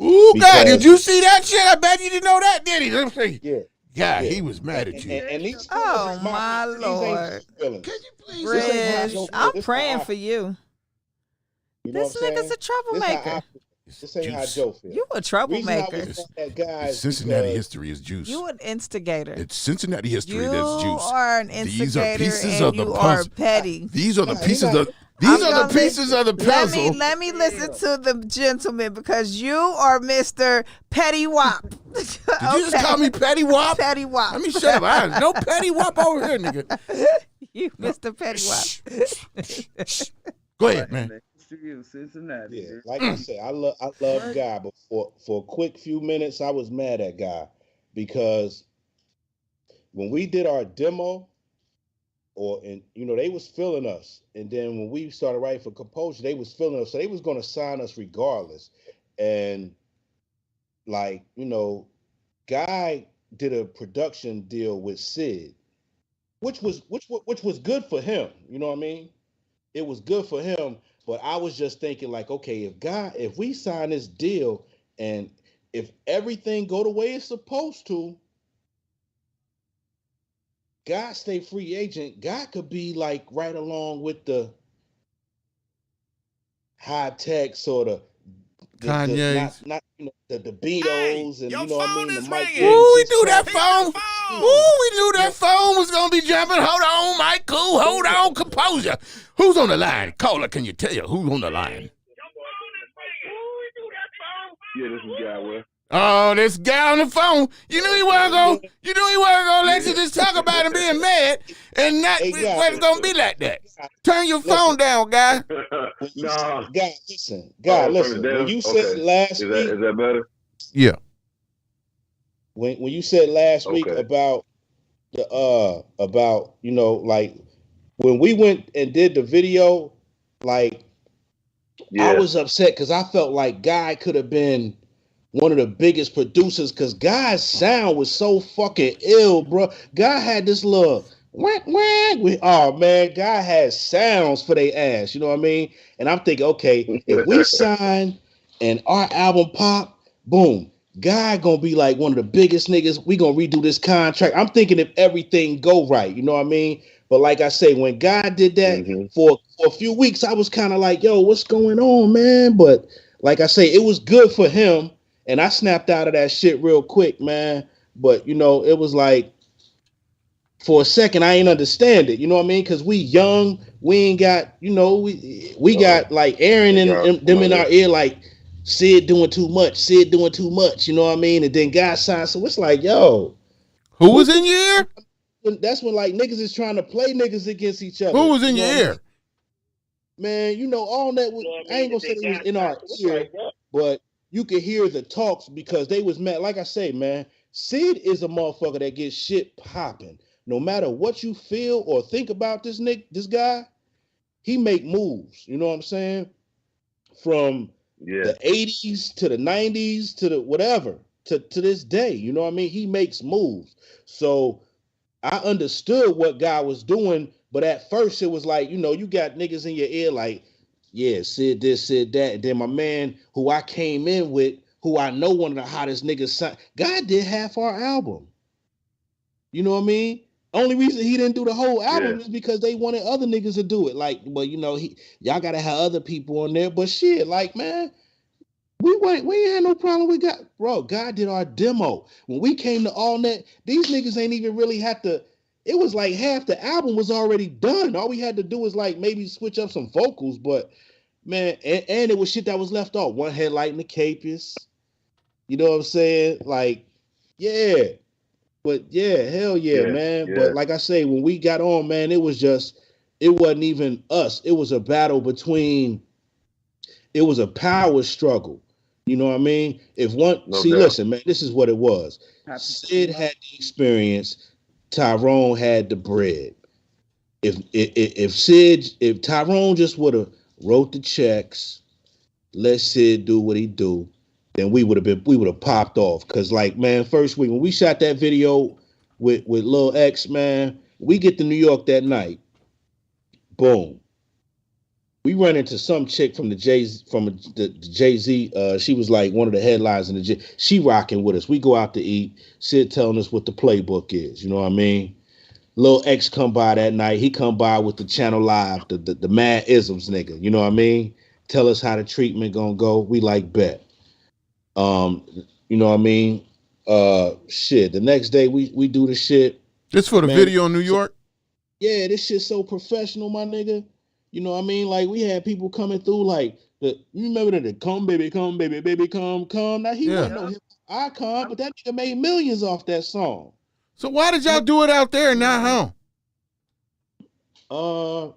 Speaker 4: Ooh, God, did you see that shit? I bet you didn't know that, did he? Let me see.
Speaker 8: Yeah.
Speaker 4: God,
Speaker 8: Yeah.
Speaker 4: he was mad at you.
Speaker 8: And these feelings
Speaker 9: Oh
Speaker 8: is
Speaker 9: my
Speaker 8: these
Speaker 9: Lord.
Speaker 8: ain't feelings.
Speaker 4: Can you please?
Speaker 8: This ain't how I
Speaker 9: Grizz,
Speaker 8: feel.
Speaker 9: I'm
Speaker 8: This
Speaker 9: praying
Speaker 8: how I
Speaker 9: for you.
Speaker 8: You know
Speaker 9: This
Speaker 8: what I'm
Speaker 9: nigga's
Speaker 8: saying?
Speaker 9: a troublemaker.
Speaker 8: This ain't how
Speaker 4: Juice.
Speaker 8: Joe feels.
Speaker 9: You a
Speaker 8: Reason I
Speaker 9: troublemaker.
Speaker 8: was mad at guys
Speaker 4: Cincinnati
Speaker 8: because
Speaker 4: history is juice.
Speaker 9: You an instigator.
Speaker 4: It's Cincinnati history
Speaker 9: You
Speaker 4: that's juice.
Speaker 9: are an
Speaker 4: These are
Speaker 9: instigator
Speaker 4: pieces
Speaker 9: and
Speaker 4: of the
Speaker 9: you are
Speaker 4: puzzle.
Speaker 9: petty.
Speaker 4: These are the
Speaker 8: Nah,
Speaker 4: pieces
Speaker 8: he
Speaker 4: of
Speaker 8: not-
Speaker 4: these
Speaker 9: I'm
Speaker 4: are the
Speaker 9: gonna
Speaker 4: pieces of the puzzle.
Speaker 9: Let me listen to the gentleman because you are Mr. Petty Wop.
Speaker 4: Did you just call me Petty Wop?
Speaker 9: Petty Wop.
Speaker 4: Let me shut up. I no Petty Wop over here, nigga.
Speaker 9: You Mr. Petty Wop.
Speaker 4: Go ahead, man.
Speaker 11: Next to you, Cincinnati.
Speaker 8: Yeah, like I said, I love God, but for a quick few minutes, I was mad at God because when we did our demo, they was feeling us, and then when we started writing for Kompozur'z, they was feeling us, so they was gonna sign us regardless, and like Guy did a production deal with Sid, which was good for him. You know what I mean? It was good for him, but I was just thinking like, okay, if we sign this deal and if everything go the way it's supposed to, God stay free agent. God could be like right along with the Hi-Tek sort of
Speaker 4: Kanye's.
Speaker 8: not the Beatles and
Speaker 2: your
Speaker 8: you know what I
Speaker 2: phone
Speaker 8: mean.
Speaker 2: is
Speaker 8: The Mike
Speaker 2: ringing.
Speaker 4: Ooh, we
Speaker 8: Jacksons
Speaker 4: knew that
Speaker 8: type-
Speaker 4: phone. Ooh, we knew that phone was gonna be jumping. Hold on, MicCool. Hold on, composure. Who's on the line? Caller, can you tell you who's on the line?
Speaker 5: Yeah, this is Guy West.
Speaker 4: Oh, this guy on the phone. You knew he wasn't gonna let you just talk about him being mad and not
Speaker 8: Hey, guy.
Speaker 4: wasn't gonna be like that. Turn your phone down, guy.
Speaker 5: Nah.
Speaker 8: God, listen. God, listen. When you said last week,
Speaker 5: Is that better?
Speaker 4: Yeah.
Speaker 8: when you said last week
Speaker 5: Okay.
Speaker 8: about the like when we went and did the video, like
Speaker 5: Yeah.
Speaker 8: I was upset because I felt like Guy could have been one of the biggest producers because Guy's sound was so fucking ill, bro. Guy had this little whack. Oh man, Guy had sounds for their ass. You know what I mean? And I'm thinking, okay, if we sign and our album pop, boom, Guy gonna be like one of the biggest niggas. We gonna redo this contract. I'm thinking if everything go right, you know what I mean? But like I say, when Guy did that for a few weeks, I was kind of like, yo, what's going on, man? But like I say, it was good for him. And I snapped out of that shit real quick, man. But it was like for a second I ain't understand it. You know what I mean? Because we young, we ain't got, we got like Aaron and them in our ear, like Sid doing too much. You know what I mean? And then God signed, so it's like, yo,
Speaker 4: who was in your ear?
Speaker 8: That's when like niggas is trying to play niggas against each other.
Speaker 4: Who was in your ear?
Speaker 8: Man, all that was, I ain't gonna say it was in our ear, but you could hear the talks because they was mad. Like I say, man, Sid is a motherfucker that gets shit popping. No matter what you feel or think about this guy, he make moves. You know what I'm saying? From the 80s to the 90s to the whatever, to this day. You know what I mean? He makes moves. So I understood what Guy was doing, but at first it was like, you got niggas in your ear like, yeah, Sid this, Sid that. And then my man who I came in with, who I know one of the hottest niggas, Guy did half our album. You know what I mean? Only reason he didn't do the whole album is because they wanted other niggas to do it. Like, well, y'all gotta have other people on there. But shit, like, man, we ain't had no problem with God. Bro, God did our demo. When we came to All Net, these niggas ain't even really had to. It was like half the album was already done. All we had to do was like maybe switch up some vocals, but man, and it was shit that was left off. One Headlight in the Capus. You know what I'm saying? Like, yeah. But yeah, hell yeah, man. But like I say, when we got on, man, it wasn't even us. It was a battle it was a power struggle. You know what I mean? Listen, man, this is what it was. Sid had the experience. Tyrone had the bread. If Tyrone just would have wrote the checks, let Sid do what he do, then we would have popped off. Cause like, man, first week when we shot that video with Lil X, man, we get to New York that night. Boom. we run into some chick from the Jay-Z. She was like one of the headlines in the J. She rocking with us. We go out to eat. Sid telling us what the playbook is. You know what I mean? Lil X come by that night. He come by with the Channel Live, the Mad Isms nigga. You know what I mean? Tell us how the treatment gonna go. We like bet. You know what I mean? Shit. The next day we do the shit.
Speaker 4: This for the video in New York?
Speaker 8: Yeah, this shit's so professional, my nigga. You know what I mean? Like we had people coming through like you remember the come baby, baby, come. Now he wasn't no hip icon, but that nigga made millions off that song.
Speaker 4: So why did y'all do it out there and not home?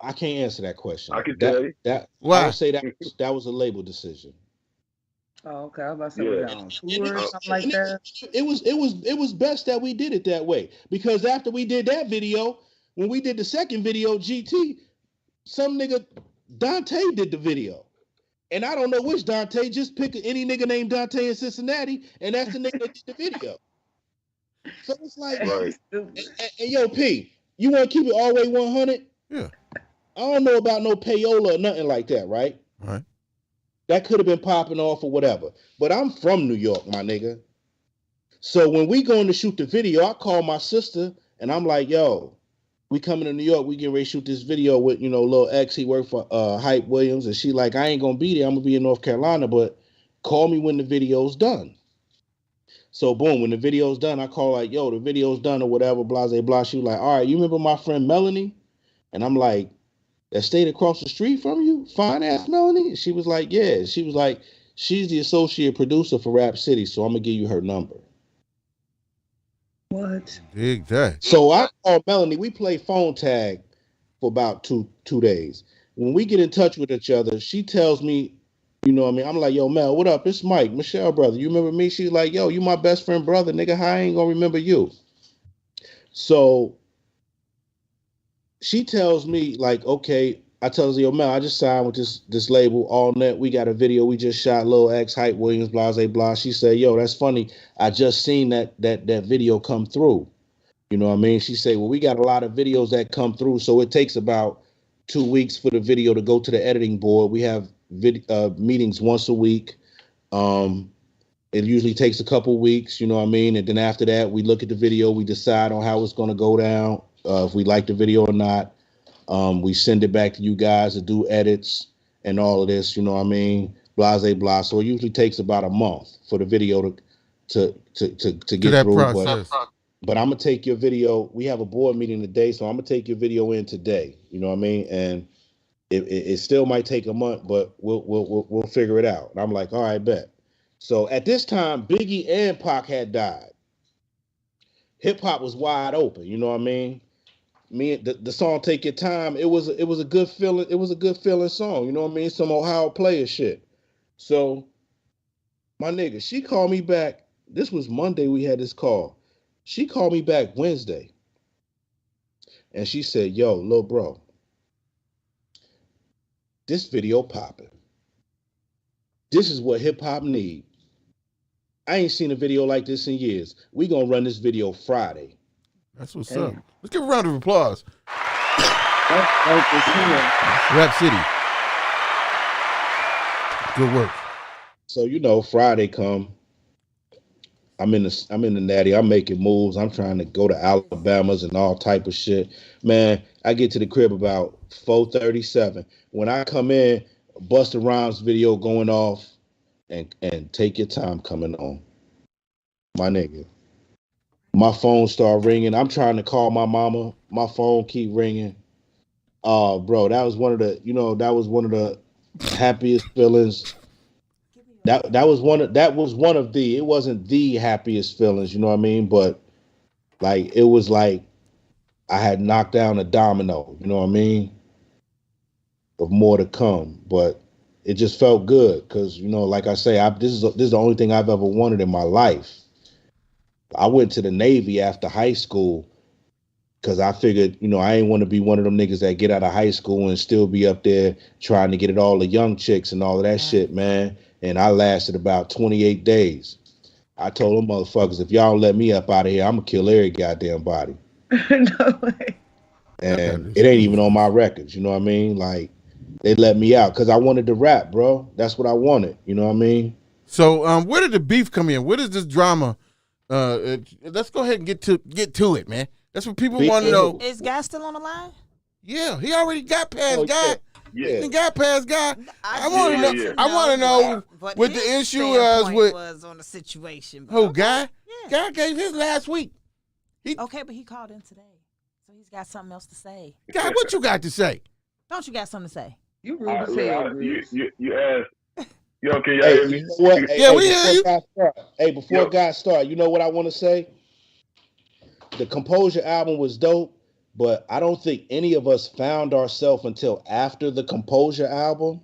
Speaker 8: I can't answer that question.
Speaker 11: I can tell you.
Speaker 8: Why? I would say that was a label decision.
Speaker 10: Oh, okay. I was about to say, on tour or something like that.
Speaker 8: It was best that we did it that way, because after we did that video, when we did the second video, GT, some nigga Dante did the video, and I don't know which Dante. Just pick any nigga named Dante in Cincinnati, and that's the nigga that did the video. So it's like, right. and yo, P, you want to keep it all the way 100?
Speaker 4: Yeah.
Speaker 8: I don't know about no payola or nothing like that, right?
Speaker 4: Right.
Speaker 8: That could have been popping off or whatever. But I'm from New York, my nigga. So when we going to shoot the video, I call my sister and I'm like, yo, we coming to New York. We getting ready to shoot this video with, Lil X. He worked for Hype Williams. And she like, I ain't going to be there. I'm going to be in North Carolina, but call me when the video's done. So boom, when the video's done, I call like, yo, the video's done or whatever, blah, blah, blah. She was like, all right, you remember my friend Melanie? And I'm like, that stayed across the street from you? Fine ass Melanie? She was like, yeah. She was like, she's the associate producer for Rap City, so I'm going to give you her number.
Speaker 10: What?
Speaker 4: Big day.
Speaker 8: So I called Melanie. We play phone tag for about two days. When we get in touch with each other, she tells me, you know what I mean? I'm like, yo, Mel, what up? It's Mike, Michelle brother. You remember me? She's like, yo, you my best friend brother, nigga. How I ain't going to remember you? So she tells me, like, okay, I tell her, yo, Mel, I just signed with this label, All Net. We got a video. We just shot Lil X, Hype Williams, blah, blah, blah. She said, yo, that's funny. I just seen that video come through. You know what I mean? She said, well, we got a lot of videos that come through, so it takes about 2 weeks for the video to go to the editing board. We have meetings once a week. It usually takes a couple weeks, you know what I mean? And then after that, we look at the video. We decide on how it's going to go down. If we like the video or not, we send it back to you guys to do edits and all of this, you know what I mean? Blah, blah, blah. So it usually takes about a month for the video to get
Speaker 4: that
Speaker 8: through.
Speaker 4: Process.
Speaker 8: But I'm gonna take your video. We have a board meeting today, so I'm gonna take your video in today. You know what I mean? And it still might take a month, but we'll figure it out. And I'm like, all right, bet. So at this time, Biggie and Pac had died. Hip hop was wide open. You know what I mean? The song "Take Your Time." It was a good feeling. It was a good feeling song. You know what I mean? Some Ohio player shit. So my nigga, she called me back. This was Monday. We had this call. She called me back Wednesday. And she said, yo, little bro, this video popping. This is what hip hop need. I ain't seen a video like this in years. We gonna run this video Friday.
Speaker 4: That's what's up. Let's give a round of applause. Rap City. Good work.
Speaker 8: So Friday come. I'm in the natty. I'm making moves. I'm trying to go to Alabama's and all type of shit. Man, I get to the crib about 4:37. When I come in, Busta Rhymes video going off and Take Your Time coming on. My nigga. My phone start ringing. I'm trying to call my mama. My phone keep ringing. Oh, bro, that was one of the happiest feelings. That was one of the, it wasn't the happiest feelings, you know what I mean? But like, it was like I had knocked down a domino, you know what I mean? Of more to come. But it just felt good because, like I say, this is the only thing I've ever wanted in my life. I went to the Navy after high school because I figured, I ain't want to be one of them niggas that get out of high school and still be up there trying to get at all the young chicks and all of that shit, man. And I lasted about 28 days. I told them motherfuckers, if y'all don't let me up out of here, I'm going to kill every goddamn body.
Speaker 10: No way.
Speaker 8: and it ain't even on my records. You know what I mean? Like they let me out because I wanted to rap, bro. That's what I wanted. You know what I mean?
Speaker 4: So, where did the beef come in? Where does this drama? Let's go ahead and get to it, man. That's what people want to know.
Speaker 9: Is Guy still on the line?
Speaker 4: Yeah, he already got past Guy.
Speaker 1: Yeah.
Speaker 4: He got past Guy. I want to know.
Speaker 1: yeah.
Speaker 4: I want to know
Speaker 9: what
Speaker 4: what the
Speaker 9: his
Speaker 4: issue
Speaker 9: standpoint
Speaker 4: was with
Speaker 9: was on the situation. But
Speaker 4: who Guy. Guy gave his last week.
Speaker 9: Okay, but he called in today, so he's got something else to say.
Speaker 4: Guy, what you got to say?
Speaker 9: Don't you got something to say?
Speaker 10: You rude as hell, Grizz.
Speaker 1: You asked. You okay?
Speaker 8: Hey,
Speaker 1: Y'all hear me?
Speaker 8: you know what?
Speaker 4: Yeah, we hear you.
Speaker 8: Before God start, you know what I want to say? The Composure album was dope, but I don't think any of us found ourselves until after the Composure album,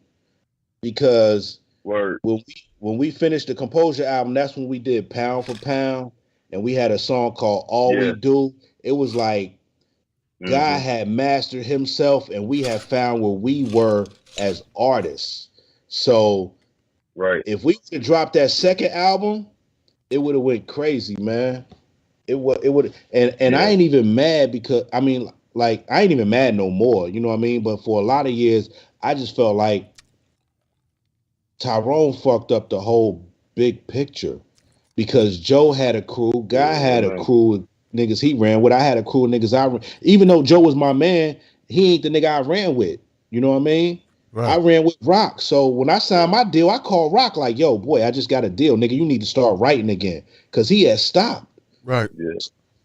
Speaker 8: because when we finished the Composure album, that's when we did Pound for Pound, and we had a song called All We Do. It was like God had mastered himself, and we had found where we were as artists. So if we could drop that second album, it would have went crazy, man. It would, and I ain't even mad because I mean, like I ain't even mad no more. You know what I mean? But for a lot of years, I just felt like Tyrone fucked up the whole big picture because Joe had a crew, Guy had a crew of niggas he ran with. I had a crew of niggas I ran. Even though Joe was my man, he ain't the nigga I ran with. You know what I mean? Right. I ran with Rock. So when I signed my deal, I called Rock like, yo, boy, I just got a deal. Nigga, you need to start writing again. Because he had stopped.
Speaker 4: Right.
Speaker 1: Yeah.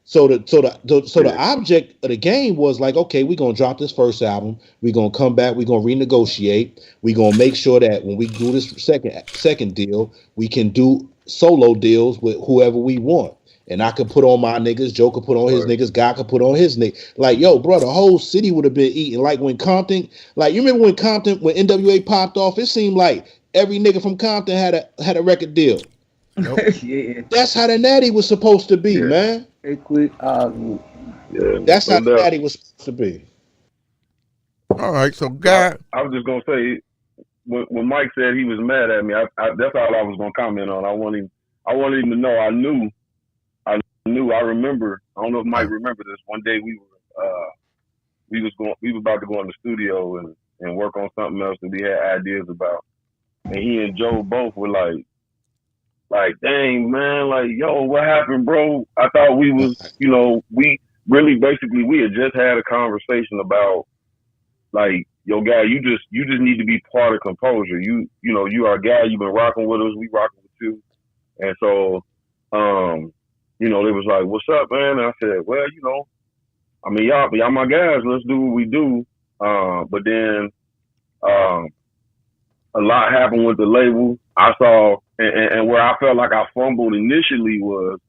Speaker 8: So the object of the game was like, okay, we're gonna drop this first album, we're gonna come back, we're gonna renegotiate, we're gonna make sure that when we do this second deal, we can do solo deals with whoever we want. And I could put on my niggas, Joe could put on his niggas, Guy could put on his niggas. Like, yo, bro, the whole city would have been eating. Like when Compton, like you remember when NWA popped off, it seemed like every nigga from Compton had a record deal.
Speaker 10: Nope. Yeah.
Speaker 8: That's how the Natty was supposed to be, man.
Speaker 10: They quit.
Speaker 8: That's how the Natty was supposed to be.
Speaker 4: All right, so Guy,
Speaker 1: I was just gonna say when Mike said he was mad at me, that's all I was gonna comment on. I wanted him to know I knew. I remember. I don't know if Mike remember this. One day we were about to go in the studio and work on something else that we had ideas about, and he and Joe both were like, dang, man, like, yo, what happened, bro? I thought we was, we really basically, we had just had a conversation about, like, yo, Guy, you just need to be part of Composure. You are a guy, you've been rocking with us, we rocking with you. And so, they was like, what's up, man? And I said, well, I mean, y'all my guys, let's do what we do. But then, a lot happened with the label. I saw, and where I felt like I fumbled initially was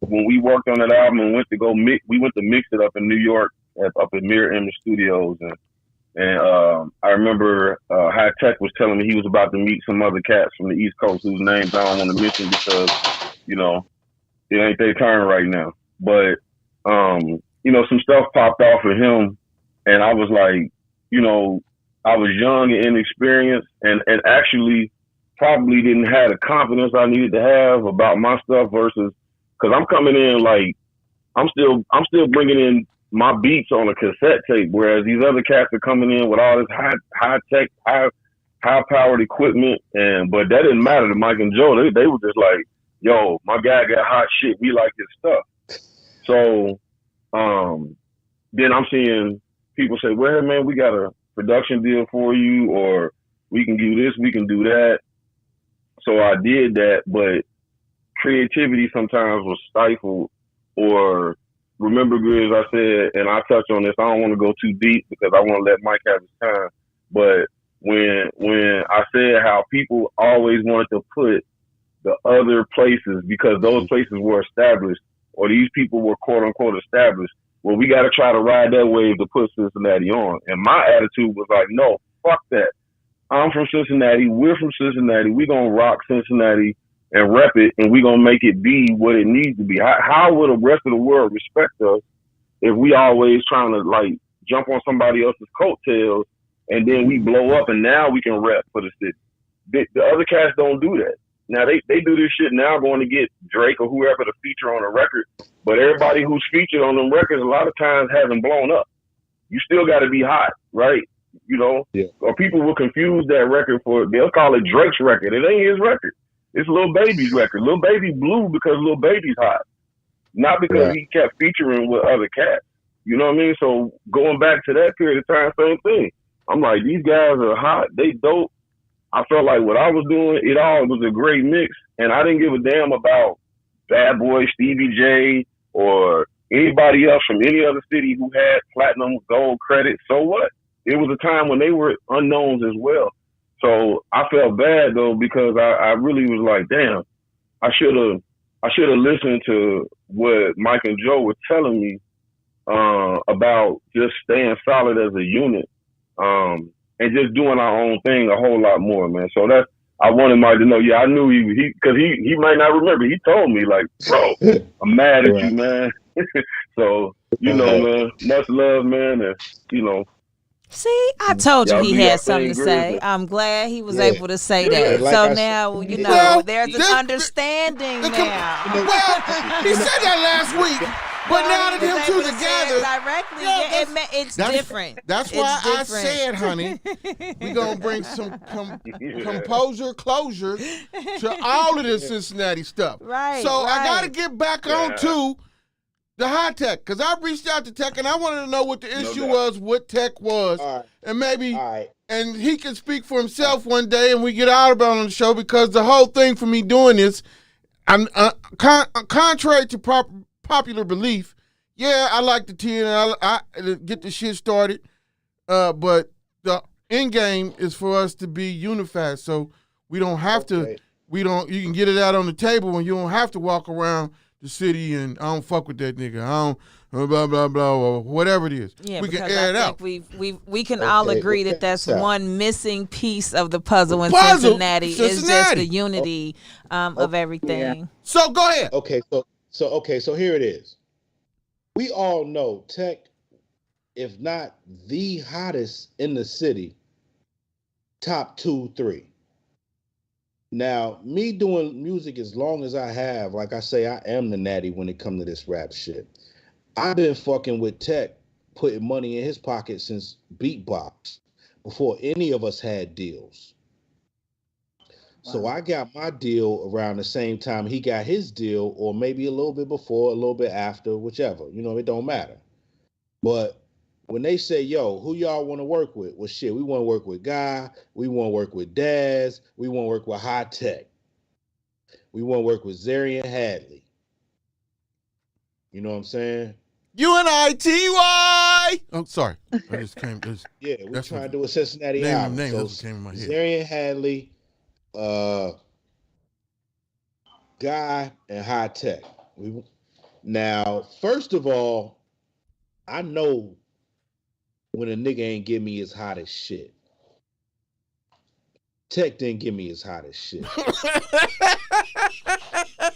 Speaker 1: when we worked on that album and went to mix it up in New York, up at Mirror Image Studios, and I remember Hi-Tek was telling me he was about to meet some other cats from the East Coast whose names I don't want to mention because, it ain't their turn right now. But some stuff popped off of him, and I was like, I was young and inexperienced, and actually probably didn't have the confidence I needed to have about my stuff versus, because I'm coming in like I'm still bringing in my beats on a cassette tape, whereas these other cats are coming in with all this high-tech, high-powered equipment, but that didn't matter to Mike and Joe. They were just like, yo, my guy got hot shit. We like his stuff. So then I'm seeing people say, well, man, we got a production deal for you, or we can do this, we can do that. So I did that, but creativity sometimes was stifled. Or remember, Grizz, I said, and I touched on this, I don't want to go too deep because I want to let Mike have his time. But when I said how people always wanted to put the other places because those places were established, or these people were quote unquote established, well, we got to try to ride that wave to put Cincinnati on. And my attitude was like, no, fuck that. I'm from Cincinnati. We're from Cincinnati. We're going to rock Cincinnati and rep it, and we're going to make it be what it needs to be. How would the rest of the world respect us if we always trying to, like, jump on somebody else's coattails and then we blow up and now we can rep for the city? The other cats don't do that. Now, they do this shit now going to get Drake or whoever to feature on a record, but everybody who's featured on them records a lot of times hasn't blown up. you still got to be hot, right? You know, or people will confuse that record they'll call it Drake's record. It ain't his record. It's Lil Baby's record. Lil Baby blew because Lil Baby's hot, not because he kept featuring with other cats. You know what I mean? So going back to that period of time, same thing. I'm like, these guys are hot. They dope. I felt like what I was doing, it all was a great mix, and I didn't give a damn about Bad Boy, Stevie J, or anybody else from any other city who had platinum, gold credit. So what? It was a time when they were unknowns as well. So I felt bad though, because I really was like, damn, I should have listened to what Mike and Joe were telling me about just staying solid as a unit, and just doing our own thing a whole lot more, man. So I wanted Mike to know. Yeah, I knew because he might not remember. He told me like, bro, I'm mad at you, man. So you know, man, much love, man, and you know.
Speaker 9: See, I told you he had something to say. I'm glad he was able to say that. Like so now, you know, there's an understanding now.
Speaker 4: Well, he said that last week, but now that them two together.
Speaker 9: Directly, it's different.
Speaker 4: That's why I said, honey, we're going to bring some closure to all of this Cincinnati stuff.
Speaker 9: Right.
Speaker 4: So I got to get back on to the Hi-Tek, because I reached out to Tech and I wanted to know what the issue was, what Tech was, and maybe, and he can speak for himself one day and we get out on the show, because the whole thing for me doing this, I'm contrary to popular belief, I like the 10, I get the shit started, but the end game is for us to be unified, so we don't have to, you can get it out on the table and you don't have to walk around the city and I don't fuck with that nigga. I don't blah blah blah or whatever it is.
Speaker 9: Yeah,
Speaker 4: we can air it out.
Speaker 9: We can all agree that that's one missing piece of the puzzle in Cincinnati. Is just the unity of everything.
Speaker 8: Yeah.
Speaker 4: So go ahead.
Speaker 8: Okay, so here it is. We all know Tech, if not the hottest in the city, top 2, 3. Now, me doing music as long as I have, like I say, I am the natty when it comes to this rap shit. I've been fucking with Tech, putting money in his pocket since Beatbox, before any of us had deals. Wow. So I got my deal around the same time he got his deal, or maybe a little bit before, a little bit after, whichever. You know, it don't matter. But when they say, yo, who y'all want to work with? Well, shit, we want to work with Guy. We want to work with Daz. We want to work with Hi-Tek. We want to work with Zarian Hadley. You know what I'm saying?
Speaker 4: UNITY! Oh, sorry. I just came.
Speaker 8: We're trying to do a Cincinnati album.
Speaker 4: Name so came in my head.
Speaker 8: Zarian Hadley, Guy, and Hi-Tek. Now, first of all, I know when a nigga ain't give me his hottest shit. Tech didn't give me his hottest shit.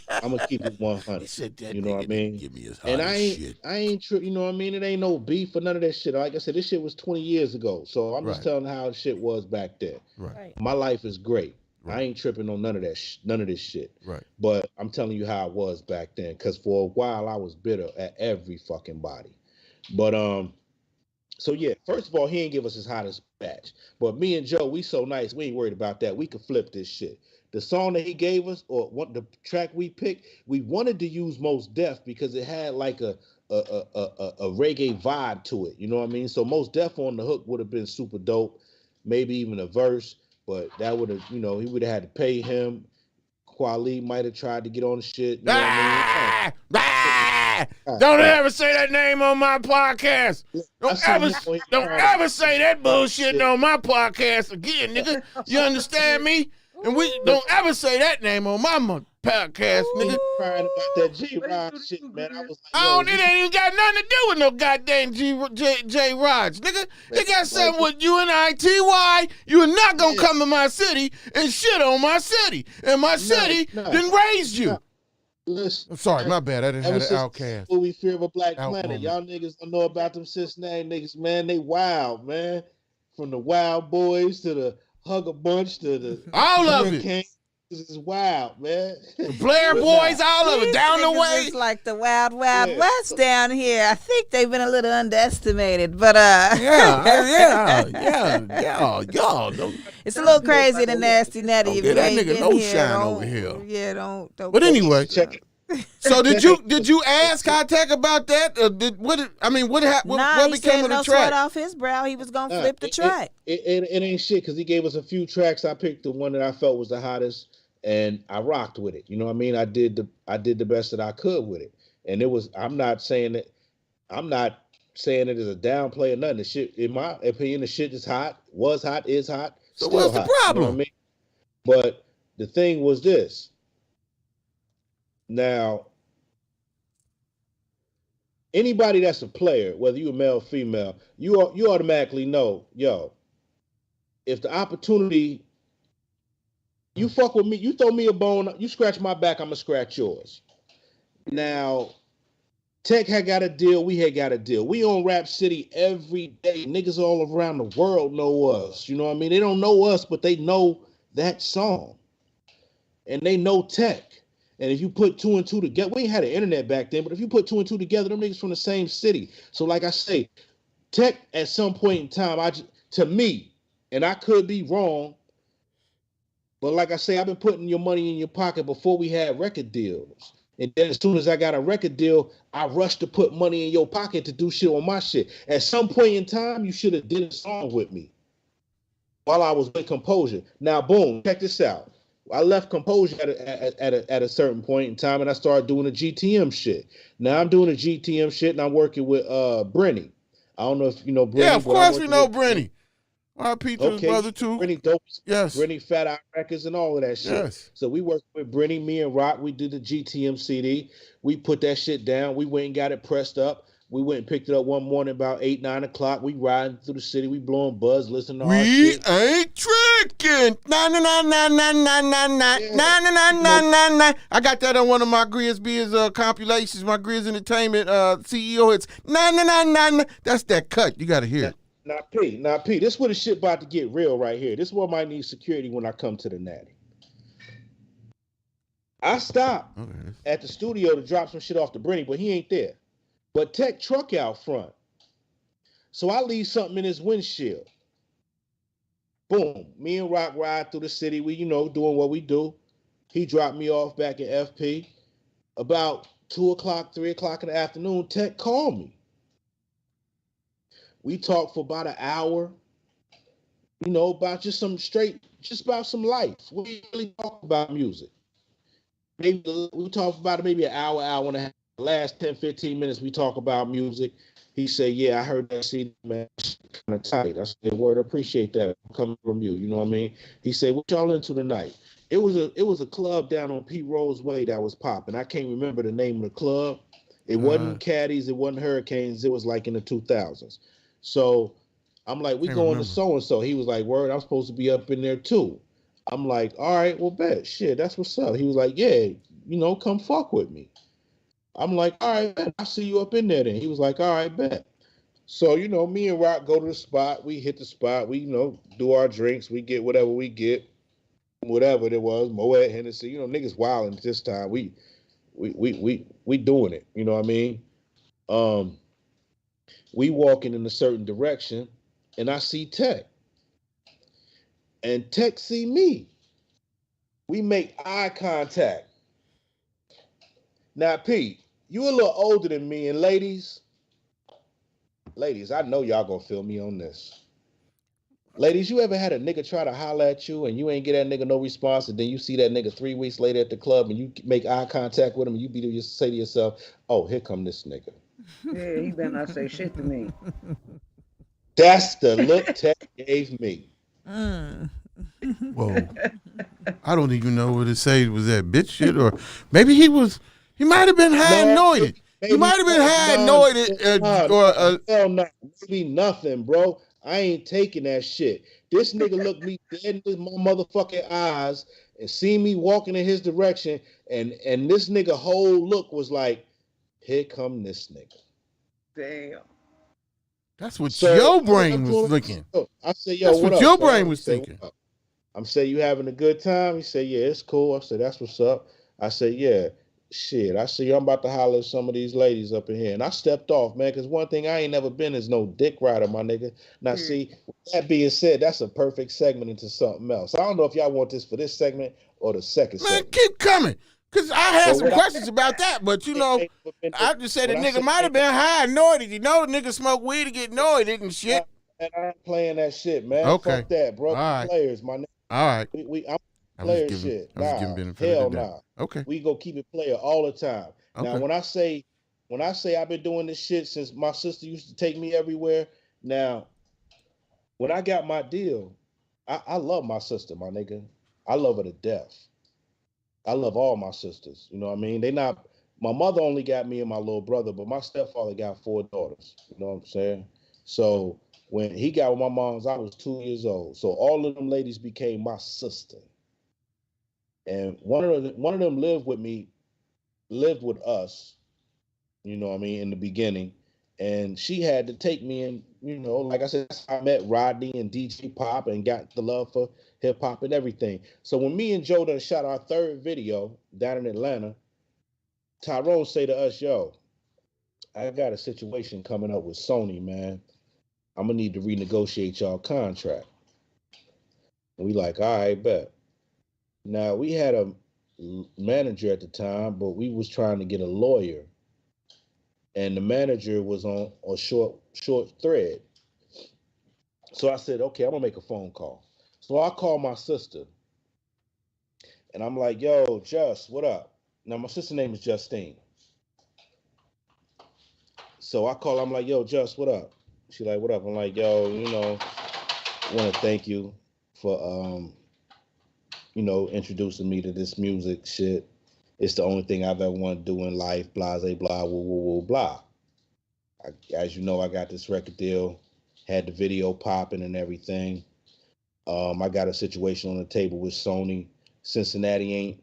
Speaker 8: I'm gonna keep it 100. You know what I mean?
Speaker 4: Give me his hottest shit.
Speaker 8: I ain't you know what I mean? It ain't no beef or none of that shit. Like I said, this shit was 20 years ago. So I'm just telling how shit was back then.
Speaker 4: Right.
Speaker 8: My life is great. Right. I ain't tripping on none of this shit.
Speaker 4: Right.
Speaker 8: But I'm telling you how it was back then. Cause for a while I was bitter at every fucking body. But so yeah, first of all, he ain't give us his hottest batch. But me and Joe, we so nice, we ain't worried about that. We could flip this shit. The song that he gave us, or the track we picked, we wanted to use Mos Def because it had like a reggae vibe to it. You know what I mean? So Mos Def on the hook would have been super dope, maybe even a verse, but that would have, he would have had to pay him. Kweli might have tried to get on the shit. You know what I mean?
Speaker 4: Don't ever say that name on my podcast. Don't ever say that bullshit on my podcast again, nigga. You understand me? And we don't ever say that name on my podcast, nigga.
Speaker 8: Crying about that J-Rod shit, man. I was
Speaker 4: like, it ain't even got nothing to do with no goddamn J-Rods, nigga. It got something with UNITY. You are not gonna come to my city and shit on my city. And my city then raised you.
Speaker 8: Listen,
Speaker 4: I'm sorry, my bad. I didn't have an outcast.
Speaker 8: We fear of a black planet. Y'all niggas don't know about them Cincinnati niggas, man. They wild, man. From the Wild Boys to the Hug a Bunch to the
Speaker 4: all of it.
Speaker 8: is wild, man.
Speaker 4: Blair boys, all of it, down the way.
Speaker 9: It's like the Wild West down here. I think they've been a little underestimated, but yeah. It's a little crazy the nasty natty.
Speaker 4: Don't
Speaker 9: If
Speaker 4: get
Speaker 9: you
Speaker 4: that
Speaker 9: ain't
Speaker 4: nigga
Speaker 9: been
Speaker 4: no
Speaker 9: here,
Speaker 4: shine
Speaker 9: don't-
Speaker 4: over here.
Speaker 9: Yeah, don't.
Speaker 4: But anyway,
Speaker 8: Check it.
Speaker 4: so did you ask Hi-Tek about that? Or what
Speaker 9: He
Speaker 4: became
Speaker 9: said
Speaker 4: of the
Speaker 9: no
Speaker 4: track?
Speaker 9: sweat off his brow. He was gonna flip the track.
Speaker 8: It ain't shit because he gave us a few tracks. I picked the one that I felt was the hottest, and I rocked with it. You know what I mean? I did the best that I could with it, and it was. I'm not saying it as a downplay or nothing. The shit, in my opinion, the shit is hot. Was hot, is hot.
Speaker 4: So
Speaker 8: still
Speaker 4: what's the
Speaker 8: hot,
Speaker 4: problem?
Speaker 8: You know what I mean? But the thing was this. Now, anybody that's a player, whether you're male or female, you automatically know, yo, if the opportunity, you fuck with me, you throw me a bone, you scratch my back, I'm gonna scratch yours. Now, Tech had got a deal, we had got a deal. We on Rap City every day. Niggas all around the world know us. You know what I mean? They don't know us, but they know that song. And they know Tech. And if you put two and two together, we ain't had the internet back then, but if you put two and two together, them niggas from the same city. So like I say, Tech at some point in time, to me, and I could be wrong, but like I say, I've been putting your money in your pocket before we had record deals. And then as soon as I got a record deal, I rushed to put money in your pocket to do shit on my shit. At some point in time, you should have did a song with me while I was with Composure. Now, boom, check this out. I left Composure at a certain point in time, and I started doing the GTM shit. Now I'm doing the GTM shit, and I'm working with Brenny. I don't know if you know Brenny.
Speaker 4: Yeah, of course we know Brenny. R.P. to his brother too.
Speaker 8: Brenny Dope.
Speaker 4: Yes.
Speaker 8: Brenny Fat Eye Records and all of that shit.
Speaker 4: Yes.
Speaker 8: So we worked with Brenny, me and Rock. We did the GTM CD. We put that shit down. We went and got it pressed up. We went and picked it up one morning about 8, 9 o'clock. We riding through the city. We blowing buzz, listening to our shit.
Speaker 4: We ain't tricking. Na na na na na na na na na na na na na. I got that on one of my GRIZZBIZ compilations. My Grizz Entertainment CEO. It's na na na na na. That's that cut. You gotta hear it.
Speaker 8: Now P. This is where the shit about to get real right here. This is where I might need security when I come to the Natty. I stopped at the studio to drop some shit off to Brenny, but he ain't there. But Tech truck out front. So I leave something in his windshield. Boom. Me and Rock ride through the city. We, doing what we do. He dropped me off back in FP. About 2 o'clock, 3 o'clock in the afternoon, Tech called me. We talked for about an hour, about just about some life. We didn't really talk about music. Maybe we talked about it maybe an hour and a half. The last 10, 15 minutes, we talk about music. He said, yeah, I heard that CD, man, kind of tight. I said, word, appreciate that coming from you. You know what I mean? He said, what y'all into tonight? It was a club down on P. Rose Way that was popping. I can't remember the name of the club. It wasn't Caddies. It wasn't Hurricanes. It was like in the 2000s. So I'm like, we going to so-and-so. He was like, word, I'm supposed to be up in there too. I'm like, all right, well, bet. Shit, that's what's up. He was like, yeah, come fuck with me. I'm like, all right, bet. I'll see you up in there then. He was like, all right, bet. So, me and Rock go to the spot. We hit the spot. We, do our drinks. We get whatever we get. Whatever it was, Moet, Hennessy. Niggas wilding this time. We doing it. You know what I mean? We walking in a certain direction, and I see Tech. And Tech see me. We make eye contact. Now, Pete, you a little older than me, and ladies, I know y'all gonna feel me on this. Ladies, you ever had a nigga try to holler at you and you ain't get that nigga no response, and then you see that nigga 3 weeks later at the club and you make eye contact with him and you say to yourself, oh, here come this nigga.
Speaker 10: Yeah, he better not say shit to me.
Speaker 8: That's the look Tech gave me.
Speaker 4: Whoa. I don't even know what to say. Was that bitch shit? Or maybe he might have been high anointed. He might have been high anointed.
Speaker 8: Hell no. Maybe nothing, bro. I ain't taking that shit. This nigga looked me dead in my motherfucking eyes and see me walking in his direction, and this nigga whole look was like, here come this nigga.
Speaker 10: Damn.
Speaker 4: That's what your brain was thinking.
Speaker 8: I said, yo,
Speaker 4: that's what your brain was thinking.
Speaker 8: I'm saying, you having a good time? He said, yeah, it's cool. I said, that's what's up. I said, yeah, shit. I said, I'm about to holler at some of these ladies up in here. And I stepped off, man, because one thing I ain't never been is no dick rider, my nigga. Now, see, with that being said, that's a perfect segment into something else. I don't know if y'all want this for this segment or the second segment.
Speaker 4: Keep coming. Because I had some questions about that, but you know, I just said the nigga might have been high anointed. You know, the nigga smoke weed to get anointed and shit.
Speaker 8: And I ain't playing that shit, man.
Speaker 4: Okay.
Speaker 8: Fuck that, bro.
Speaker 4: All
Speaker 8: Players, my nigga.
Speaker 4: All right.
Speaker 8: I'm player shit. Hell nah.
Speaker 4: Okay.
Speaker 8: We go keep it player all the time.
Speaker 4: Okay.
Speaker 8: Now, when I say I've been doing this shit since my sister used to take me everywhere. Now, when I got my deal, I love my sister, my nigga. I love her to death. I love all my sisters. You know what I mean? My mother only got me and my little brother, but my stepfather got 4 daughters. You know what I'm saying? So when he got with my mom's, I was 2 years old. So all of them ladies became my sister. And one of them lived with us, you know what I mean, in the beginning. And she had to take me in, you know, like I said, I met Rodney and DJ Pop and got the love for hip hop and everything. So when me and Joe done shot our 3rd video down in Atlanta, Tyrone say to us, yo, I got a situation coming up with Sony, man. I'm gonna need to renegotiate y'all contract. And we like, all right, bet. Now we had a manager at the time, but we was trying to get a lawyer. And the manager was on a short thread. So I said, okay, I'm gonna make a phone call. So I called my sister. And I'm like, yo, Just, what up? Now my sister's name is Justine. So I call, I'm like, yo, Just, what up? She like, what up? I'm like, yo, you know, I want to thank you for, you know, introducing me to this music shit. It's the only thing I've ever wanted to do in life, blase, blah, woo, woo, woo, blah. As you know, I got this record deal, had the video popping and everything. I got a situation on the table with Sony. Cincinnati ain't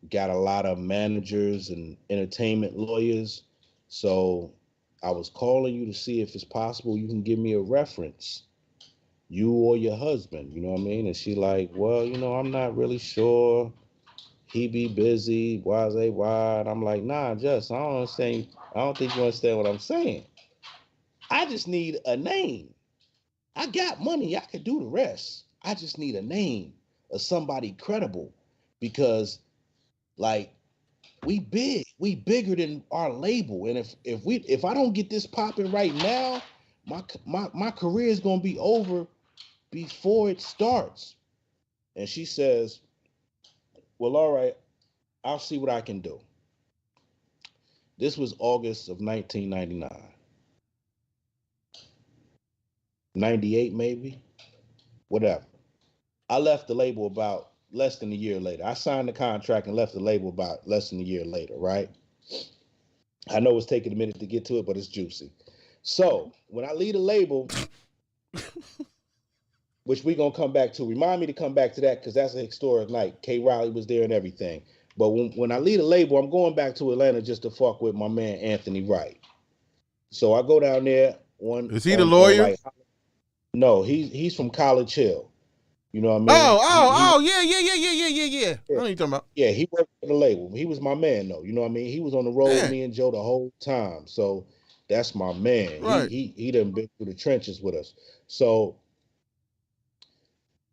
Speaker 8: got a lot of managers and entertainment lawyers. So I was calling you to see if it's possible you can give me a reference, you or your husband, you know what I mean? And she like, well, you know, I'm not really sure. He be busy, wise. And I'm like, nah, Just, I don't understand. I don't think you understand what I'm saying. I just need a name. I got money. I could do the rest. I just need a name of somebody credible because, like, we big. We bigger than our label. And if I don't get this popping right now, my career is gonna be over before it starts. And she says, well, all right, I'll see what I can do. This was August of 1999. 98 maybe, whatever. I left the label about less than a year later. I signed the contract and left the label about less than a year later, right? I know it's taking a minute to get to it, but it's juicy. So when I leave the label, which we're going to come back to, remind me to come back to that because that's a historic night. K. Riley was there and everything. But when I leave the label, I'm going back to Atlanta just to fuck with my man Anthony Wright. So I go down there.
Speaker 4: Is he the lawyer?
Speaker 8: No, he's from College Hill. You know what I mean?
Speaker 4: Yeah. I know what you're talking about.
Speaker 8: Yeah, he worked for the label. He was my man, though. You know what I mean? He was on the road with me and Joe the whole time. So that's my man.
Speaker 4: Right.
Speaker 8: He done been through the trenches with us. So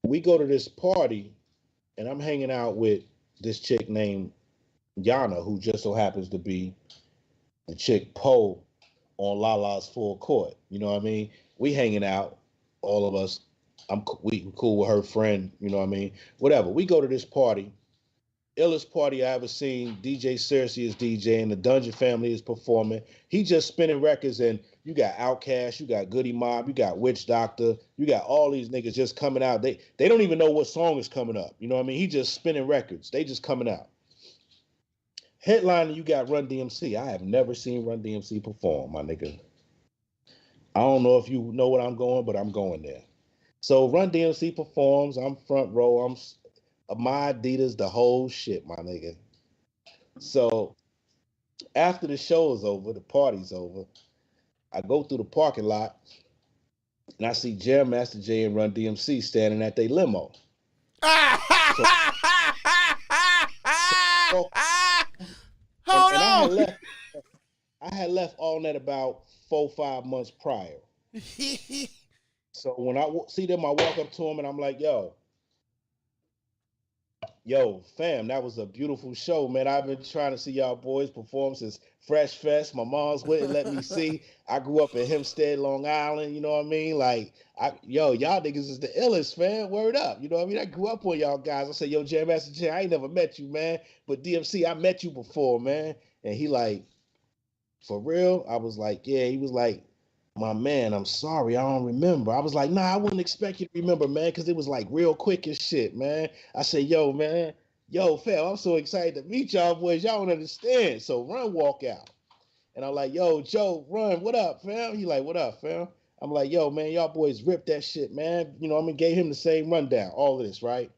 Speaker 8: we go to this party, and I'm hanging out with this chick named Yana, who just so happens to be the chick Poe on Lala's Full Court. You know what I mean? We hanging out, all of us. We cool with her friend, you know what I mean? Whatever. We go to this party. Illest party I ever seen. DJ Cersei is DJing. The Dungeon Family is performing. He just spinning records, and you got Outkast, you got Goody Mob, you got Witch Doctor, you got all these niggas just coming out. They don't even know what song is coming up. You know what I mean? He just spinning records. They just coming out. Headlining, you got Run-DMC. I have never seen Run-DMC perform, my nigga. I don't know if you know what I'm going, but I'm going there. So Run-DMC performs. I'm front row. I'm my Adidas, the whole shit, my nigga. So after the show is over, the party's over, I go through the parking lot and I see Jam Master Jay and Run-DMC standing at their limo. Hold on. I had left all that about 4-5 months prior. So when I see them, I walk up to them and I'm like, yo, fam, that was a beautiful show, man. I've been trying to see y'all boys perform since Fresh Fest. My mom's wouldn't let me see. I grew up in Hempstead, Long Island. You know what I mean? Like, y'all niggas is the illest, man. Word up. You know what I mean? I grew up on y'all guys. I said, yo, Jam Master Jay, I ain't never met you, man. But DMC, I met you before, man. And he like, for real? I was like, yeah. He was like, my man, I'm sorry, I don't remember. I was like, nah, I wouldn't expect you to remember, man, because it was like real quick as shit, man. I said, yo, man, fam, I'm so excited to meet y'all boys. Y'all don't understand. So Run walk out. And I'm like, yo, Joe, Run, what up, fam? He like, what up, fam? I'm like, yo, man, y'all boys ripped that shit, man. You know, I'm gonna give him the same rundown, all of this, right?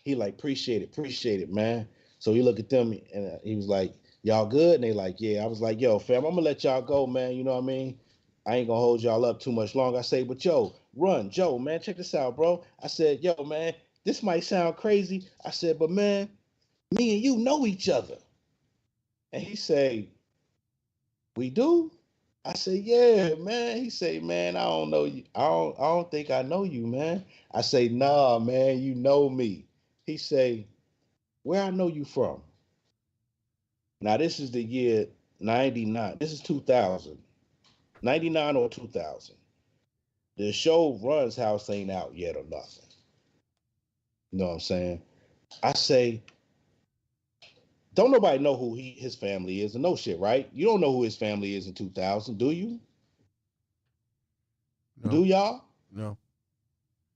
Speaker 8: He like, appreciate it, man. So he looked at them and he was like, y'all good? And they like, yeah. I was like, yo, fam, I'm gonna let y'all go, man. You know what I mean? I ain't gonna hold y'all up too much longer. I say, but yo, Run, Joe, man, check this out, bro. I said, yo, man, this might sound crazy. I said, but man, me and you know each other. And he say, we do? I said, yeah, man. He say, man, I don't know you. I don't think I know you, man. I say, nah, man, you know me. He say, where I know you from? Now, this is the year 99. This is 2000. 99 or 2000. The show Run's House ain't out yet or nothing. You know what I'm saying? I say, don't nobody know who his family is, and no shit, right? You don't know who his family is in 2000, do you? No. Do y'all?
Speaker 4: No.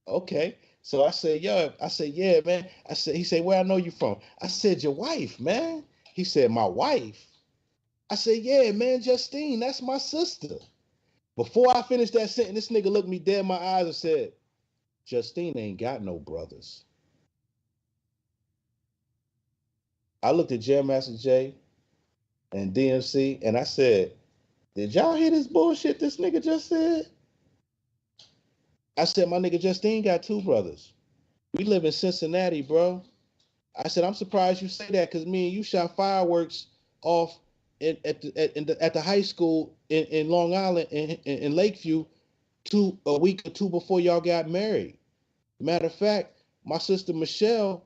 Speaker 8: Okay. So I said, yeah, man. He said, where I know you from? I said, your wife, man. He said, my wife? I said, yeah, man, Justine, that's my sister. Before I finished that sentence, this nigga looked me dead in my eyes and said, Justine ain't got no brothers. I looked at Jam Master Jay and DMC and I said, did y'all hear this bullshit this nigga just said? I said, my nigga Justine got 2 brothers. We live in Cincinnati, bro. I said, I'm surprised you say that because me and you shot fireworks off at the high school in Long Island in Lakeview a week or 2 before y'all got married. Matter of fact, my sister Michelle,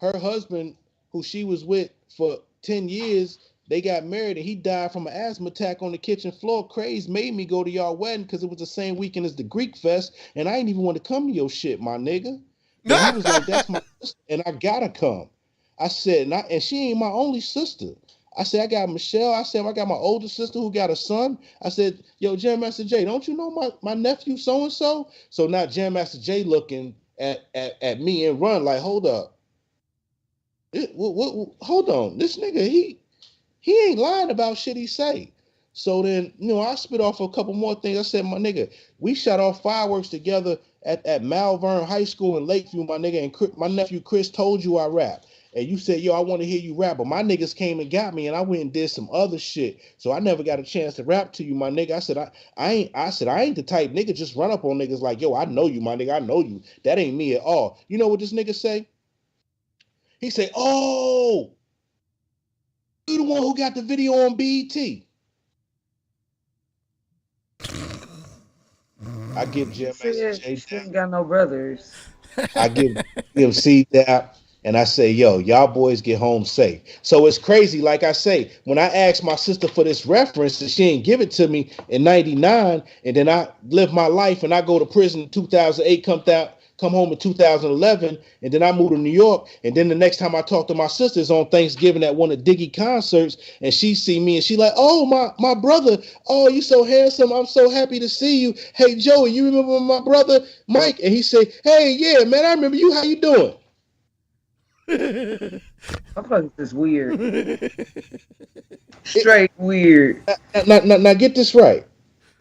Speaker 8: her husband, who she was with for 10 years, they got married and he died from an asthma attack on the kitchen floor. Craze made me go to y'all wedding because it was the same weekend as the Greek Fest, and I ain't even want to come to your shit, my nigga. But he was like, that's my sister, and I gotta come. I said, and she ain't my only sister. I said, I got Michelle. I said, I got my older sister who got a son. I said, yo, Jam Master Jay, don't you know my nephew so-and-so? So now Jam Master Jay looking at me and Run like, hold up. Hold on. This nigga, he ain't lying about shit he say. So then, I spit off a couple more things. I said, my nigga, we shot off fireworks together at Malvern High School in Lakeview, my nigga, and my nephew Chris told you I rap. And you said, yo, I want to hear you rap. But my niggas came and got me, and I went and did some other shit. So I never got a chance to rap to you, my nigga. I said, I ain't the type nigga just run up on niggas like, yo, I know you, my nigga. I know you. That ain't me at all. You know what this nigga say? He say, oh, you the one who got the video on BET. I give Jam Master Jay
Speaker 10: she ain't got no brothers.
Speaker 8: I give C that. And I say, yo, y'all boys get home safe. So it's crazy. Like I say, when I asked my sister for this reference, and she ain't give it to me in 99, and then I live my life and I go to prison in 2008, come home in 2011, and then I move to New York. And then the next time I talk to my sisters on Thanksgiving at one of Diggy concerts, and she see me and she like, oh, my brother, oh, you so handsome. I'm so happy to see you. Hey, Joey, you remember my brother, Mike? And he say, hey, yeah, man, I remember you. How you doing?
Speaker 10: I thought this weird. Straight weird.
Speaker 8: Now get this right.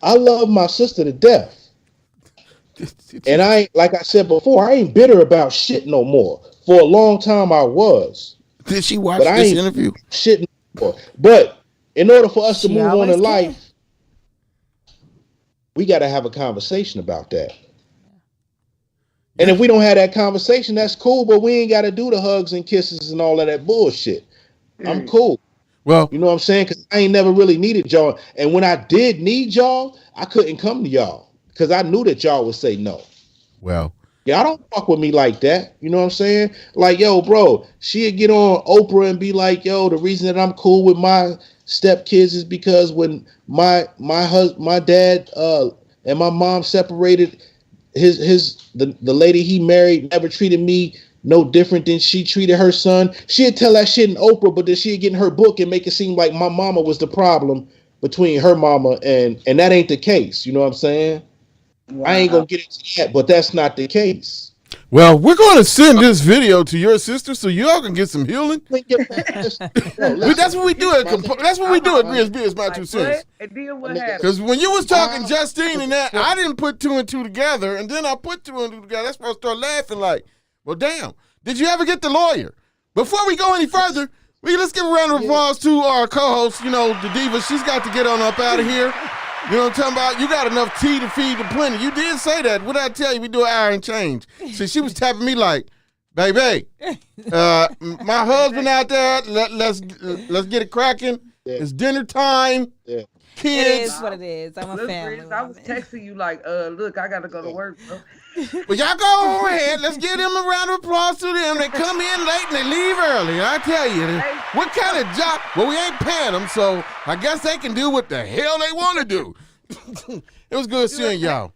Speaker 8: I love my sister to death. And like I said before, I ain't bitter about shit no more. For a long time I was.
Speaker 4: Did she watch this interview?
Speaker 8: Shit no more. But in order for us to move on in life, we got to have a conversation about that. And if we don't have that conversation, that's cool. But we ain't got to do the hugs and kisses and all of that bullshit. I'm cool.
Speaker 4: Well,
Speaker 8: you know what I'm saying? Because I ain't never really needed y'all. And when I did need y'all, I couldn't come to y'all because I knew that y'all would say no.
Speaker 4: Well,
Speaker 8: y'all don't fuck with me like that. You know what I'm saying? Like, yo, bro, she'd get on Oprah and be like, yo, the reason that I'm cool with my stepkids is because when my dad and my mom separated, the lady he married never treated me no different than she treated her son. She'd tell that shit in Oprah, but then she'd get in her book and make it seem like my mama was the problem between her mama and that ain't the case. You know what I'm saying? Wow. I ain't gonna get into that, but that's not the case.
Speaker 4: Well, we're going to send this video to your sister so y'all can get some healing. That's what we do. That's what we do at GRIZZBIZMY2SENSE.
Speaker 10: And then what happened?
Speaker 4: Because when you was talking Justine and that, I didn't put two and two together, and then I put two and two together. That's why I started laughing like, well, damn. Did you ever get the lawyer? Before we go any further, let's give a round of applause to our co-host, the diva. She's got to get on up out of here. You know what I'm talking about? You got enough tea to feed the plenty. You did say that. What did I tell you? We do an hour and change. So she was tapping me like, baby, my husband out there, let's get it cracking. Yeah. It's dinner time. Yeah. Kids.
Speaker 9: It is what it is. I'm a family.
Speaker 10: I was texting you like, look, I got to go to work, bro.
Speaker 4: Well, y'all go ahead. Let's give them a round of applause to them. They come in late and they leave early. I tell you, what kind of job? Well, we ain't paying them, so I guess they can do what the hell they want to do. It was good seeing y'all.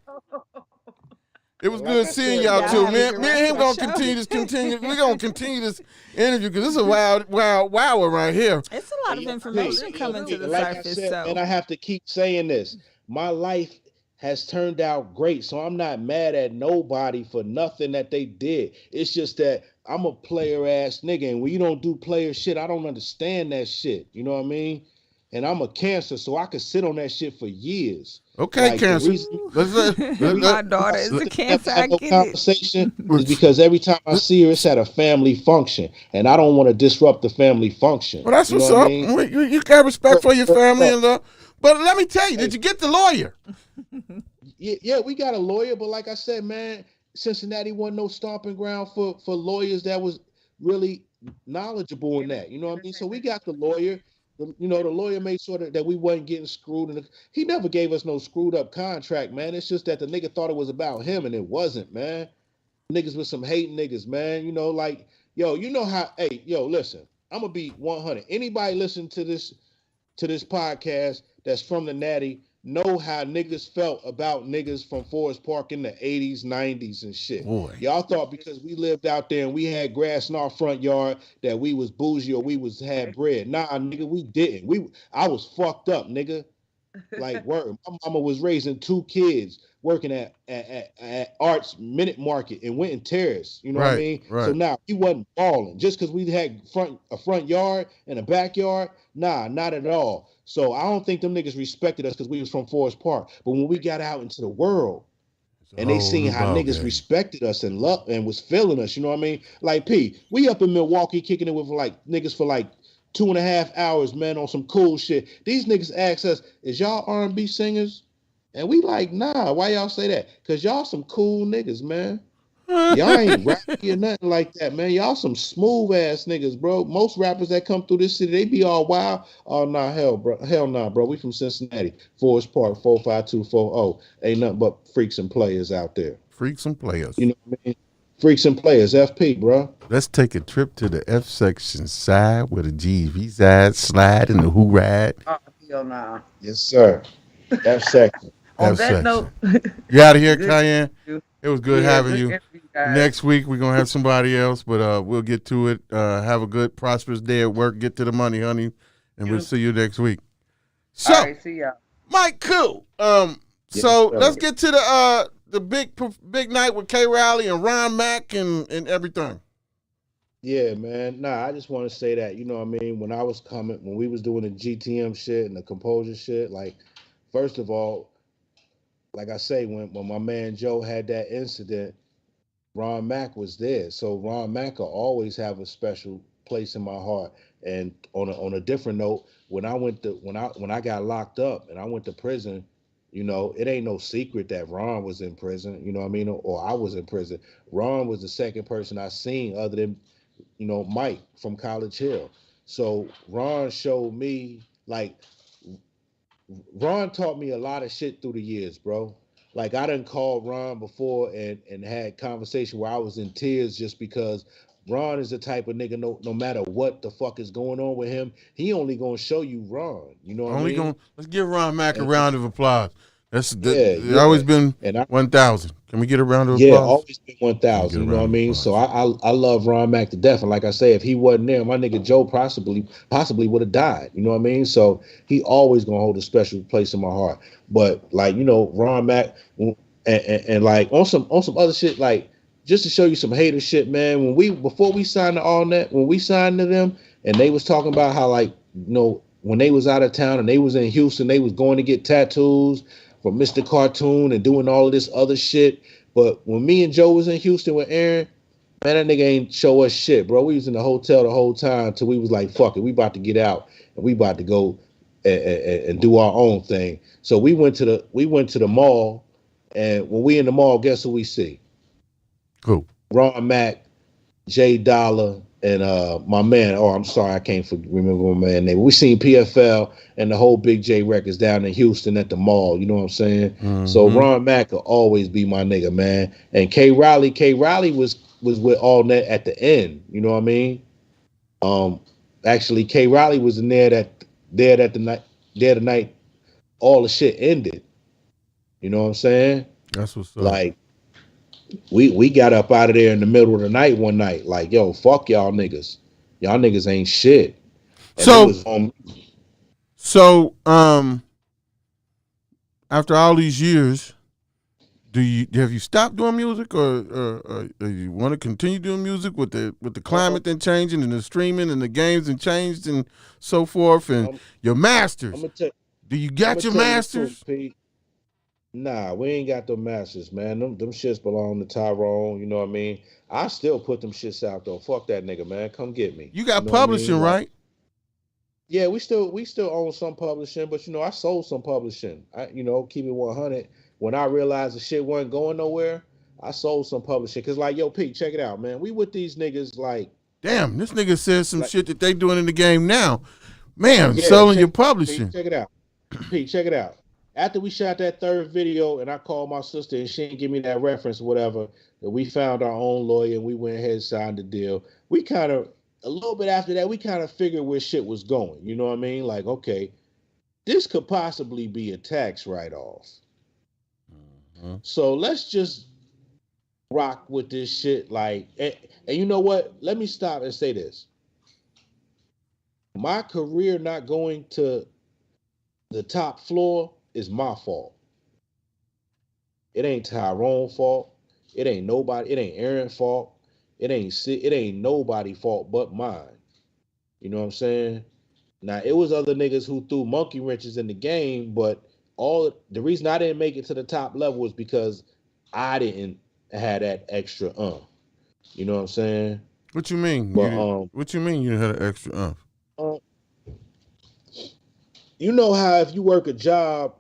Speaker 4: It was good seeing y'all too. Me and him gonna continue. We're gonna continue this interview because this is a wild right here.
Speaker 9: It's a lot of information coming to the surface.
Speaker 8: And I have to keep saying this. My life has turned out great, so I'm not mad at nobody for nothing that they did. It's just that I'm a player ass nigga, and when you don't do player shit, I don't understand that shit. You know what I mean? And I'm a cancer, so I could sit on that shit for years.
Speaker 4: Okay, like cancer.
Speaker 9: My daughter is a cancer. I get
Speaker 8: conversation is because every time I see her, it's at a family function, and I don't want to disrupt the family function.
Speaker 4: Well, that's what's up. I mean? You got respect for your family and stuff. But let me tell you, did you get the lawyer?
Speaker 8: Yeah, we got a lawyer, but like I said, man, Cincinnati wasn't no stomping ground for lawyers that was really knowledgeable in that. You know what I mean? So we got the lawyer. The lawyer made sure that we wasn't getting screwed. And he never gave us no screwed up contract, man. It's just that the nigga thought it was about him, and it wasn't, man. Niggas with some hating niggas, man. Listen, I'm going to be 100. Anybody listen to this podcast that's from the Natty know how niggas felt about niggas from Forest Park in the 80s, 90s and shit.
Speaker 4: Boy.
Speaker 8: Y'all thought because we lived out there and we had grass in our front yard that we was bougie or we had bread. Nah, nigga, we didn't. I was fucked up, nigga. Like, word. My mama was raising 2 kids working at Arts Minute Market in Winton Terrace. You know what I mean?
Speaker 4: Right.
Speaker 8: So now he wasn't balling. Just because we had a front yard and a backyard, nah, not at all. So I don't think them niggas respected us because we was from Forest Park. But when we got out into the world and they seen how niggas respected us and loved and was feeling us, you know what I mean? Like, we up in Milwaukee kicking it with like niggas for like 2.5 hours, man, on some cool shit. These niggas ask us, is y'all R&B singers? And we like, nah, why y'all say that? Because y'all some cool niggas, man. Y'all ain't rapping or nothing like that, man. Y'all some smooth ass niggas, bro. Most rappers that come through this city, they be all wild. Oh, nah, hell nah, bro. We from Cincinnati, Forest Park, 45240. Ain't nothing but freaks and players out there.
Speaker 4: Freaks and players.
Speaker 8: You know what I mean? Freaks and players, FP, bro.
Speaker 4: Let's take a trip to the F section side where the GV side slide and the who ride.
Speaker 10: Oh, hell nah.
Speaker 8: Yes, sir. F section.
Speaker 10: On that note,
Speaker 4: you out of here, Cayenne? It was good having you. Next week, we're going to have somebody else, but we'll get to it. Have a good, prosperous day at work. Get to the money, honey, and we'll see you next week. So,
Speaker 10: all right, see y'all.
Speaker 4: MicCool. So let's get to the big night with K. Riley and Ronnie Mac and everything.
Speaker 8: Yeah, man. Nah, I just want to say that, you know what I mean? When we was doing the GTM shit and the Kompozur'z shit, like, first of all, like I say, when my man Joe had that incident, Ron Mac was there. So Ron Mac will always have a special place in my heart. And on a different note, when I got locked up and I went to prison, You know, it ain't no secret that Ron was in prison, you know what I mean? Or I was in prison. Ron was the second person I seen other than, you know, Mike from College Hill. So Ron showed me, like, Ron taught me a lot of shit through the years, bro. Like, I done called Ron before and had conversation where I was in tears just because Ron is the type of nigga, no matter what the fuck is going on with him, he only gonna show you Ron. You know what I mean?
Speaker 4: Let's give Ron Mac a round of applause. That's
Speaker 8: yeah.
Speaker 4: always been 1,000. Can we get a round of applause?
Speaker 8: Yeah, always been 1,000. You know what I mean? So I love Ron Mac to death. And like I say, if he wasn't there, my nigga Joe possibly would have died. You know what I mean? So he always gonna hold a special place in my heart. But like, you know, Ron Mac and like on some other shit, like just to show you some hater shit, man. Before we signed to AllNet, when we signed to them, and they was talking about how, like, you know, when they was out of town and they was in Houston, they was going to get tattoos from Mr. Cartoon and doing all of this other shit. But when me and Joe was in Houston with Aaron, man, that nigga ain't show us shit, bro. We was in the hotel the whole time till we was like, fuck it, we about to get out and we about to go and do our own thing. So we went to the mall, and when we in the mall, guess who we see?
Speaker 4: Who?
Speaker 8: Ron Mac, Jay Dollar, and my man. Oh, I'm sorry, I can't remember my man's name. We seen PFL and the whole Big J Records down in Houston at the mall. You know what I'm saying? Mm-hmm. So Ron Mac will always be my nigga, man. And K Riley was with AllNet at the end. You know what I mean? Actually, K Riley was in there the night all the shit ended. You know what I'm saying?
Speaker 4: That's what's up.
Speaker 8: Like, we got up out of there in the middle of the night one night, like, yo, fuck y'all niggas. Y'all niggas ain't shit. And
Speaker 4: so after all these years, have you stopped doing music, or you want to continue doing music with the climate then changing and the streaming and the games and changed and so forth, and your masters? Do you got your masters?
Speaker 8: Nah, we ain't got the masters, man. Them shits belong to Tyrone. You know what I mean? I still put them shits out though. Fuck that nigga, man. Come get me.
Speaker 4: You got publishing, right?
Speaker 8: Yeah, we still own some publishing, but you know, I sold some publishing. Keep it 100. When I realized the shit wasn't going nowhere, I sold some publishing. Cause like, yo, Pete, check it out, man. We with these niggas like,
Speaker 4: damn, this nigga says some shit that they doing in the game now. Man, selling your publishing.
Speaker 8: Pete, check it out. Pete, check it out. After we shot that third video and I called my sister and she didn't give me that reference or whatever, that we found our own lawyer and we went ahead and signed the deal. We kind of, a little bit after that, we kind of figured where shit was going. You know what I mean? Like, okay, this could possibly be a tax write-off. Mm-hmm. So let's just rock with this shit. Like, and you know what? Let me stop and say this. My career not going to the top floor is my fault. It ain't Tyrone's fault. It ain't nobody. It ain't Aaron's fault. It ain't nobody's fault but mine. You know what I'm saying? Now, it was other niggas who threw monkey wrenches in the game, but the reason I didn't make it to the top level was because I didn't have that extra You know what I'm saying?
Speaker 4: What you mean?
Speaker 8: But,
Speaker 4: what you mean you had an extra
Speaker 8: You know how if you work a job,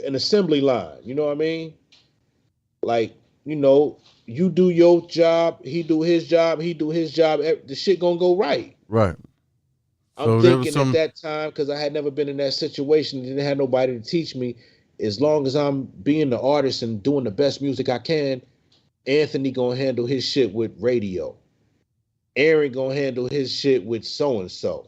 Speaker 8: an assembly line, you know what I mean? Like, you know, you do your job, he do his job, the shit gonna go right.
Speaker 4: Right.
Speaker 8: I'm thinking at that time, because I had never been in that situation, didn't have nobody to teach me, as long as I'm being the artist and doing the best music I can, Anthony gonna handle his shit with radio. Aaron gonna handle his shit with so-and-so.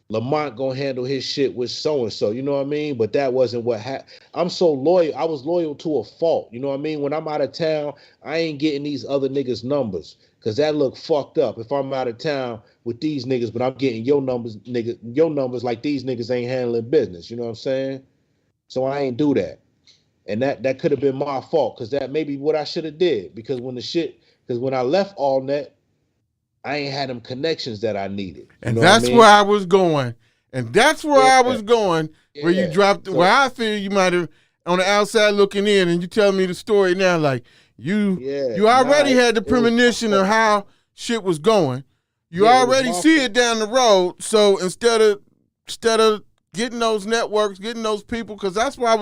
Speaker 8: Lamont gonna handle his shit with so-and-so, you know what I mean? But that wasn't what happened. I'm so loyal. I was loyal to a fault, you know what I mean? When I'm out of town, I ain't getting these other niggas' numbers, because that look fucked up. If I'm out of town with these niggas, but I'm getting your numbers like these niggas ain't handling business, you know what I'm saying? So I ain't do that. And that could have been my fault, because that may be what I should have did, because when I left AllNet, I ain't had them connections that I needed.
Speaker 4: And that's where I was going. Where you dropped, where I feel you might have, on the outside looking in, and you tell me the story now, like, you already had the premonition of how shit was going. You already see it down the road. So instead of getting those networks, getting those people, because that's why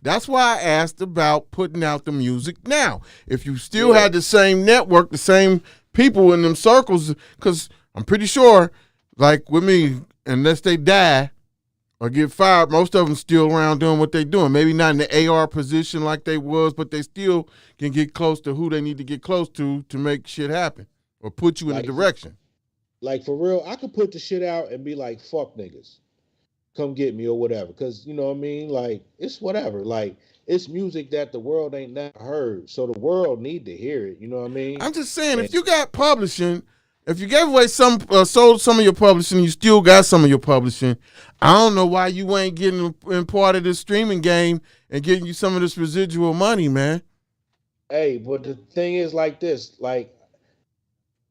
Speaker 4: I asked about putting out the music now. If you still had the same network, the same people in them circles, because I'm pretty sure, like with me, unless they die or get fired, most of them still around doing what they're doing. Maybe not in the AR position like they was, but they still can get close to who they need to get close to make shit happen or put you in a direction.
Speaker 8: Like, for real, I could put the shit out and be like, fuck niggas. Come get me or whatever. Because, you know what I mean? Like, it's whatever. Like, it's music that the world ain't never heard. So the world need to hear it. You know what I mean?
Speaker 4: I'm just saying, if you got publishing, if you gave away sold some of your publishing, you still got some of your publishing, I don't know why you ain't getting in part of this streaming game and getting you some of this residual money, man.
Speaker 8: Hey, but the thing is like this, like,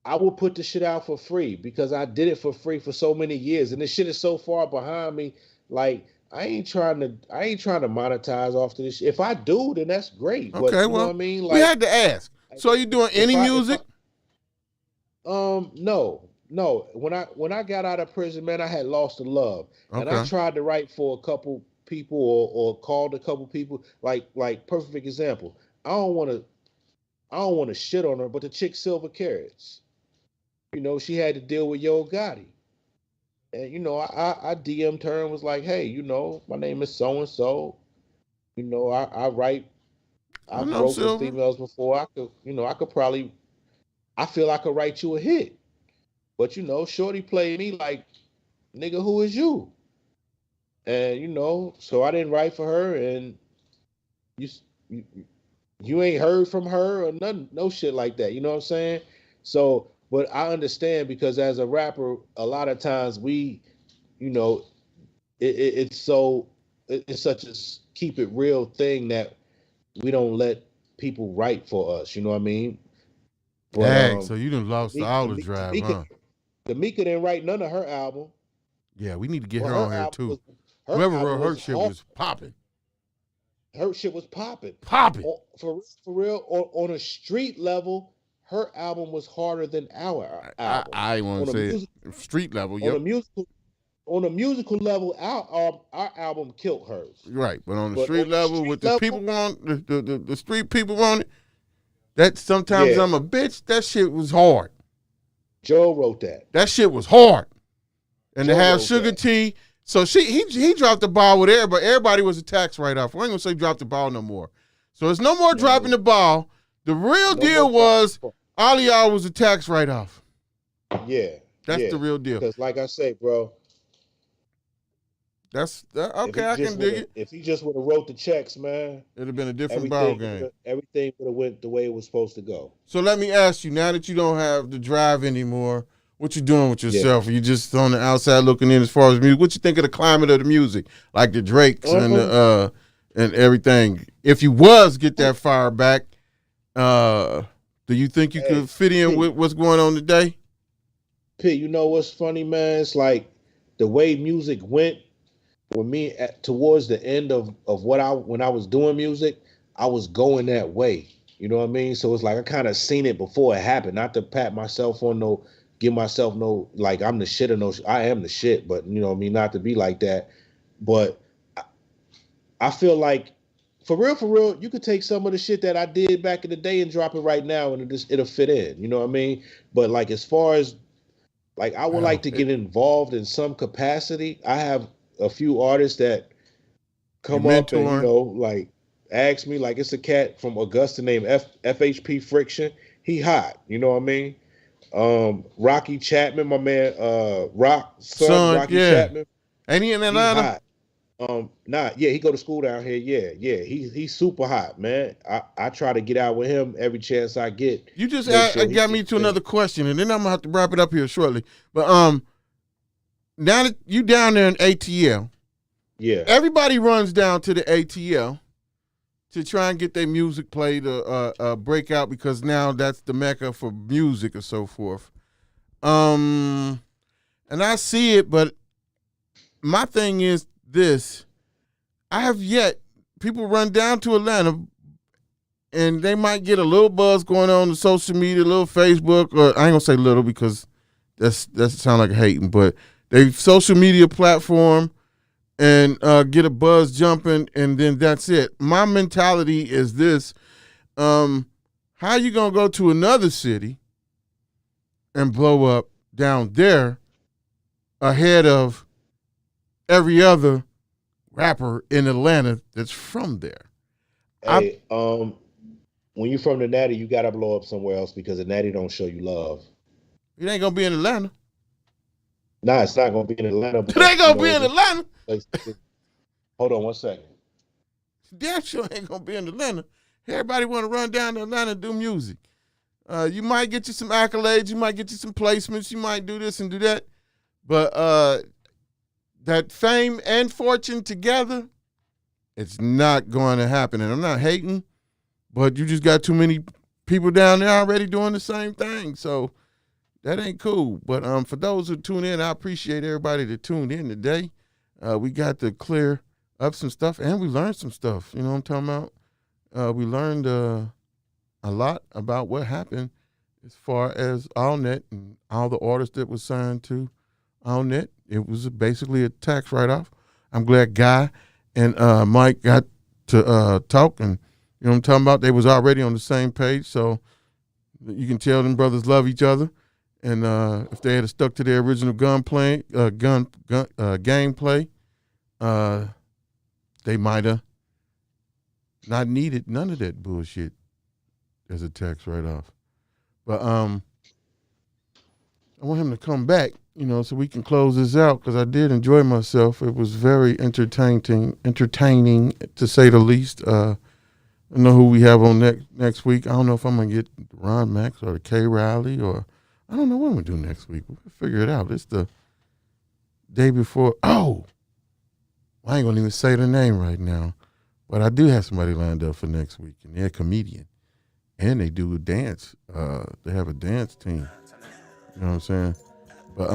Speaker 8: I will put the shit out for free because I did it for free for so many years, and this shit is so far behind me. Like, I ain't trying to monetize off to this shit. If I do, then that's great.
Speaker 4: Okay,
Speaker 8: but, you
Speaker 4: well,
Speaker 8: know what I mean? Like,
Speaker 4: we had to ask. So are you doing any music?
Speaker 8: No. When I got out of prison, man, I had lost the love, and I tried to write for a couple people or called a couple people. Like perfect example. I don't want to shit on her, but the chick Silver Carrots. You know, she had to deal with Yo Gotti. And, you know, I DM'd her and was like, hey, you know, my name is so-and-so. You know, I write, I've broke with females before. I feel I could write you a hit. But, you know, shorty played me like, nigga, who is you? And, you know, so I didn't write for her, and you ain't heard from her or nothing, no shit like that. You know what I'm saying? So, but I understand, because as a rapper, a lot of times we, you know, it's such a keep it real thing that we don't let people write for us. You know what I mean? But,
Speaker 4: dang, so you done lost all the drive, huh?
Speaker 8: Tamika didn't write none of her album.
Speaker 4: Yeah, we need to get her on here too. Whoever wrote her shit was popping.
Speaker 8: Her shit was popping. For real, on a street level, her album was harder than our album.
Speaker 4: I want to say street level, yep.
Speaker 8: On a musical level, our album killed hers.
Speaker 4: Right, but on the street level, with the people on the street people on it, that sometimes I'm a bitch. That shit was hard.
Speaker 8: Joe wrote that.
Speaker 4: That shit was hard. And Joe to have Sugar T, so he dropped the ball with everybody. Everybody was a tax write-off. We ain't gonna say drop the ball no more. So it's no more dropping the ball. The real deal was all of y'all was a tax write-off.
Speaker 8: Yeah.
Speaker 4: That's the real deal.
Speaker 8: Because like I say, bro.
Speaker 4: That's okay, I can dig it.
Speaker 8: If he just would have wrote the checks, man,
Speaker 4: it'd have been a different ball game.
Speaker 8: Everything would have went the way it was supposed to go.
Speaker 4: So let me ask you, now that you don't have the drive anymore, what you doing with yourself? Are you just on the outside looking in as far as music? What you think of the climate of the music? Like the Drakes and everything. If you get that fire back, do you think you could fit in with what's going on today?
Speaker 8: P, you know what's funny, man? It's like the way music went with me towards the end of when I was doing music, I was going that way. You know what I mean? So it's like I kind of seen it before it happened. Not to pat myself on give myself like I'm the shit or no. I am the shit, but you know what I mean? Not to be like that. But I feel like for real, you could take some of the shit that I did back in the day and drop it right now, and it'll fit in. You know what I mean? But like as far as like I would like to get involved in some capacity. I have a few artists that come up and, you know, like ask me, like it's a cat from Augusta named FHP Friction. He hot, you know what I mean? Rocky Chapman, my man, son Rocky Chapman.
Speaker 4: Ain't he in Atlanta?
Speaker 8: He hot. He go to school down here. Yeah. He's super hot, man. I try to get out with him every chance I get.
Speaker 4: You just got me to another question, and then I'm gonna have to wrap it up here shortly. But now that you down there in ATL, everybody runs down to the ATL to try and get their music played or break out, because now that's the mecca for music or so forth. And I see it, but my thing is this: people run down to Atlanta and they might get a little buzz going on social media, a little Facebook, or I ain't gonna say little because that sound like hating, but they social media platform, and get a buzz jumping, and then that's it. My mentality is this: how you gonna go to another city and blow up down there ahead of every other rapper in Atlanta that's from there?
Speaker 8: Hey, when you're from the Natty, you gotta blow up somewhere else because the Natty don't show you love.
Speaker 4: It ain't gonna be in Atlanta.
Speaker 8: Nah, it's not gonna be in Atlanta.
Speaker 4: It ain't gonna be in Atlanta.
Speaker 8: Hold on one second.
Speaker 4: Damn sure ain't gonna be in Atlanta. Everybody want to run down to Atlanta and do music. You might get you some accolades. You might get you some placements. You might do this and do that. But that fame and fortune together, it's not going to happen. And I'm not hating, but you just got too many people down there already doing the same thing. So that ain't cool. But for those who tune in, I appreciate everybody that tuned in today. We got to clear up some stuff, and we learned some stuff. You know what I'm talking about? We learned a lot about what happened as far as AllNet and all the artists that was signed to AllNet. It was basically a tax write-off. I'm glad Guy and Mike got to talk, and you know what I'm talking about? They was already on the same page, so you can tell them brothers love each other. And if they had stuck to their original gameplay, they might have not needed none of that bullshit as a tax write-off. But I want him to come back, you know, so we can close this out, because I did enjoy myself. It was very entertaining to say the least. I know who we have on next week. I don't know if I'm going to get Ron Mac or K. Riley, or I don't know what we do next week. We'll figure it out. It's the day before. Oh, I ain't going to even say the name right now. But I do have somebody lined up for next week, and they're a comedian. And they do a dance. They have a dance team. You know what I'm saying? But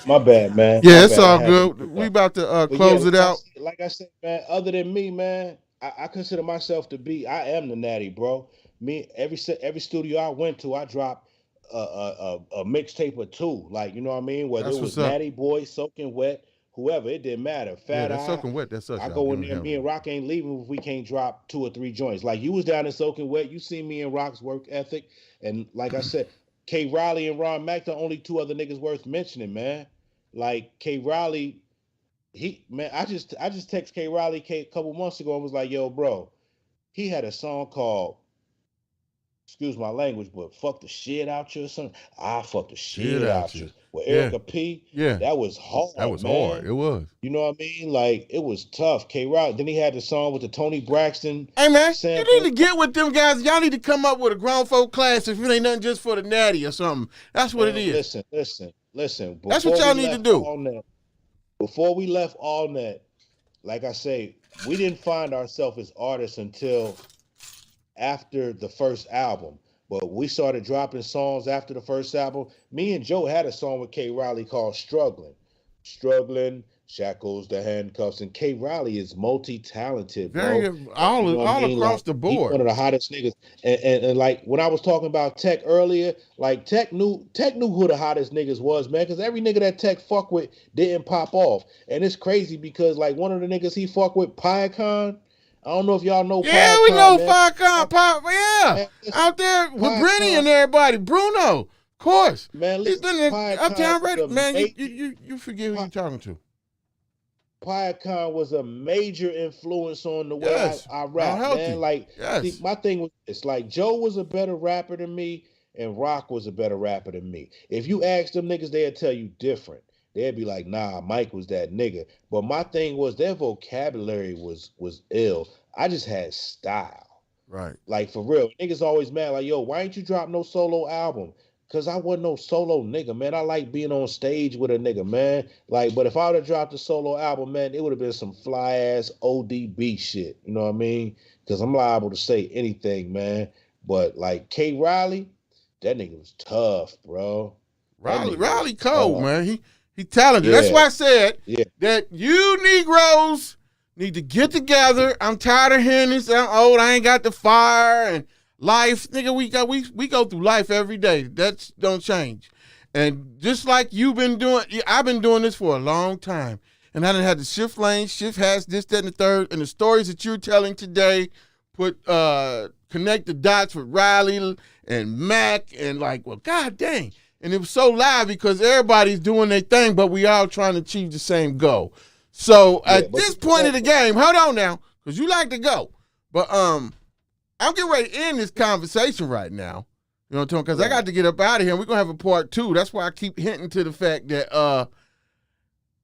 Speaker 8: my bad, man.
Speaker 4: Yeah, it's all good. We about to close it out.
Speaker 8: Like I said, man, other than me, man, I consider myself to be, I am the Natty, bro. Me, every studio I went to, I dropped a mixtape or two. Like, you know what I mean? Whether it was Natty Boy, Soaking Wet, whoever, it didn't matter. Fat Eye,
Speaker 4: Soaking Wet, that's us.
Speaker 8: I go in there, me and Rock ain't leaving if we can't drop 2 or 3 joints. Like, you was down in Soaking Wet, you see me and Rock's work ethic, and like I said, K. Riley and Ron Mac, the only 2 other niggas worth mentioning, man. Like, K. Riley, I just text K. Riley a couple months ago and was like, yo, bro, he had a song called, excuse my language, but fuck the shit out you or something. I fuck the shit out you. With Erica P, that was hard.
Speaker 4: That was
Speaker 8: man.
Speaker 4: hard. It was.
Speaker 8: You know what I mean? Like, it was tough. K. Rock. Then he had the song with the Tony Braxton.
Speaker 4: Hey man,
Speaker 8: sample.
Speaker 4: You need to get with them guys. Y'all need to come up with a grown folk class if it ain't nothing just for the Natty or something. That's what it is.
Speaker 8: Listen.
Speaker 4: That's what y'all need to do.
Speaker 8: Before we left AllNet, like I say, we didn't find ourselves as artists until after the first album. But we started dropping songs after the first album. Me and Joe had a song with K. Riley called Struggling, Shackles, the Handcuffs. And K. Riley is multi-talented, bro.
Speaker 4: All across the board.
Speaker 8: He's one of the hottest niggas. And like when I was talking about Tech earlier, like Tech knew who the hottest niggas was, man. Because every nigga that Tech fuck with didn't pop off. And it's crazy because like one of the niggas he fuck with, Piacon, I don't know if y'all know.
Speaker 4: Yeah, we know Piacon. Yeah, out there with Brenny and everybody. Bruno, of course.
Speaker 8: Man,
Speaker 4: he's been in Uptown Radio. Man, you forget who you're talking to.
Speaker 8: Piacon was a major influence on the way I rap, man. Like, see, my thing was, it's like Joe was a better rapper than me, and Rock was a better rapper than me. If you ask them niggas, they'll tell you different. They'd be like, nah, Mike was that nigga. But my thing was their vocabulary was ill. I just had style.
Speaker 4: Right.
Speaker 8: Like, for real. Niggas always mad, like, yo, why ain't you drop no solo album? Because I wasn't no solo nigga, man. I like being on stage with a nigga, man. Like, but if I would have dropped a solo album, man, it would have been some fly-ass ODB shit. You know what I mean? Because I'm liable to say anything, man. But, like, K. Riley, that nigga was tough, bro.
Speaker 4: Riley cold, man. He talented. Yeah. That's why I said that you Negroes need to get together. I'm tired of hearing this. I'm old. I ain't got the fire and life. Nigga, we go through life every day. That don't change. And just like you've been doing, I've been doing this for a long time. And I done had to shift lanes, shift hats, this, that, and the third. And the stories that you're telling today connect the dots with Riley and Mac and like, well, God dang. And it was so live because everybody's doing their thing, but we all trying to achieve the same goal. So at this point of the game, hold on now, because you like to go. But I'm getting ready to end this conversation right now. You know what I'm talking? Because I got to get up out of here. We're going to have a part 2. That's why I keep hinting to the fact that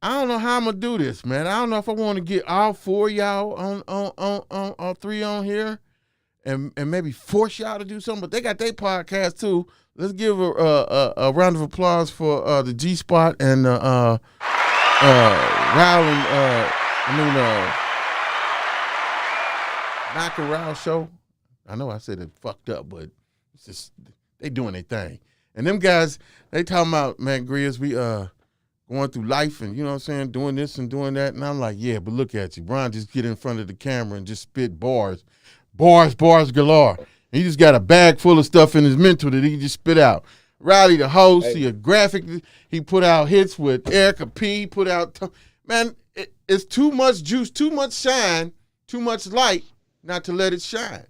Speaker 4: I don't know how I'm going to do this, man. I don't know if I want to get all 4 of y'all on 3 on here and maybe force y'all to do something. But they got their podcast, too. Let's give a round of applause for the G-Spot and Rowland, Mackerel show. I know I said it fucked up, but it's just they doing their thing. And them guys, they talking about, man, Grizz, we going through life and, you know what I'm saying, doing this and doing that. And I'm like, yeah, but look at you. Brian just get in front of the camera and just spit bars galore. And he just got a bag full of stuff in his mental that he can just spit out. Riley, the host, he a graphic. He put out hits with Erica P. Put out, man, it's too much juice, too much shine, too much light not to let it shine.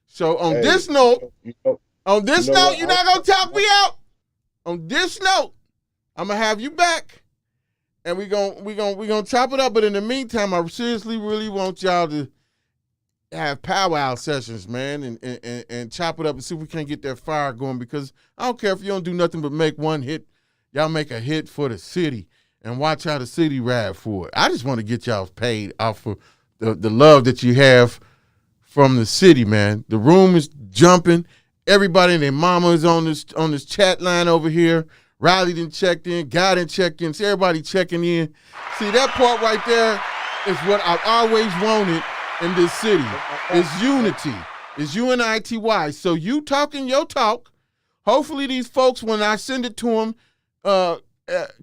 Speaker 4: So on this note, you're not gonna talk me out. On this note, I'm gonna have you back, and we gonna chop it up. But in the meantime, I seriously really want y'all to have powwow sessions, man, and chop it up and see if we can't get that fire going. Because I don't care if you don't do nothing but make one hit. Y'all make a hit for the city and watch how the city ride for it. I just want to get y'all paid off for the love that you have from the city, man. The room is jumping. Everybody and their mama is on this chat line over here. Riley done checked in. Guy done checked in. See everybody checking in. See, that part right there is what I've always wanted in this city. It's unity. It's UNITY. So you talking your talk. Hopefully these folks, when I send it to them,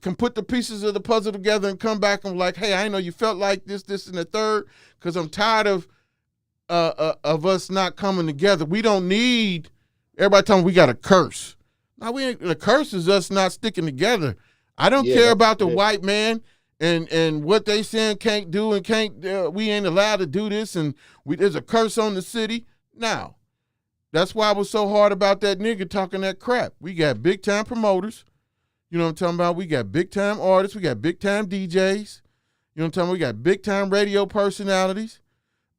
Speaker 4: can put the pieces of the puzzle together and come back and like, hey, I know you felt like this, and the third, because I'm tired of us not coming together. We don't need everybody telling we got a curse. No, we ain't. The curse is us not sticking together. I don't care about the white man and what they saying can't do and can't. We ain't allowed to do this, and there's a curse on the city. Now, that's why I was so hard about that nigga talking that crap. We got big time promoters. You know what I'm talking about? We got big time artists. We got big time DJs. You know what I'm talking about? We got big time radio personalities.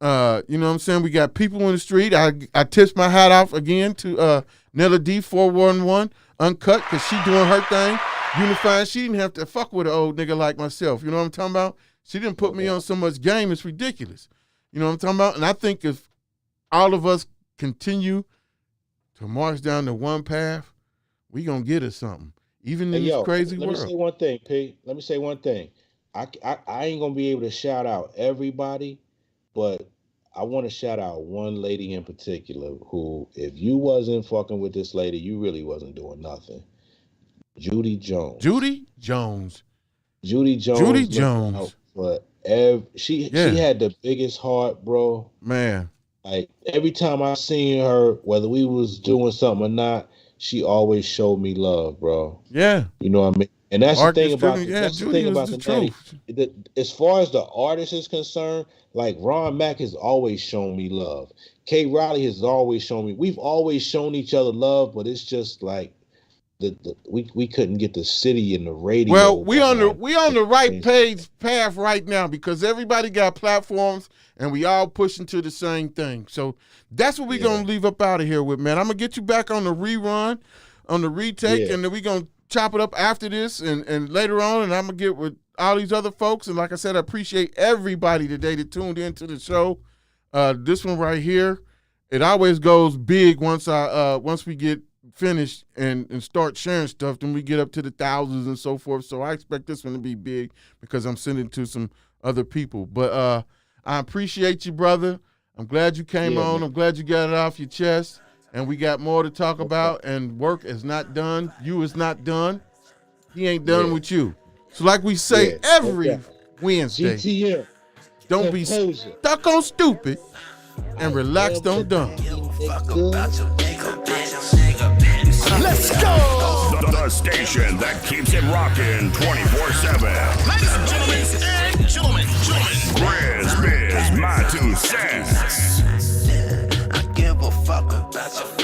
Speaker 4: You know what I'm saying? We got people in the street. I tipped my hat off again to Nella D 411 Uncut, because she doing her thing. Unifying. She didn't have to fuck with an old nigga like myself. You know what I'm talking about? She didn't put me on so much game. It's ridiculous. You know what I'm talking about? And I think if all of us continue to march down the one path, we gonna get us something. Even in this crazy world.
Speaker 8: Let me say one thing, P. Let me say one thing. I ain't gonna be able to shout out everybody, but I want to shout out one lady in particular who, if you wasn't fucking with this lady, you really wasn't doing nothing. Judy Jones. But she had the biggest heart, bro.
Speaker 4: Man.
Speaker 8: Like every time I seen her, whether we was doing something or not, she always showed me love, bro.
Speaker 4: Yeah.
Speaker 8: You know what I mean? And that's the thing about
Speaker 4: the
Speaker 8: truth. As far as the artist is concerned, like Ron Mac has always shown me love. K. Riley has always shown me. We've always shown each other love, but it's just like we couldn't get the city and the radio.
Speaker 4: Well, we on the right path right now because everybody got platforms and we all pushing to the same thing. So that's what we're gonna leave up out of here with, man. I'm gonna get you back on the rerun, on the retake, and then we're gonna chop it up after this and later on, and I'm gonna get with all these other folks. And like I said, I appreciate everybody today that tuned into the show. This one right here, it always goes big once we get finished and start sharing stuff. Then we get up to the thousands and so forth. So I expect this one to be big because I'm sending to some other people. But I appreciate you, brother. I'm glad you came on. Man. I'm glad you got it off your chest. And we got more to talk about, and work is not done. You is not done. He ain't done with you. So like we say every Wednesday,
Speaker 8: GTM.
Speaker 4: Don't be stuck on stupid and relaxed on dumb.
Speaker 3: fuck about your nigga, bitch.
Speaker 2: Let's go!
Speaker 12: The station that keeps it rocking 24/7.
Speaker 2: Ladies and gentlemen,
Speaker 12: Grizz Biz, my 2 cents.
Speaker 3: I give a fuck about your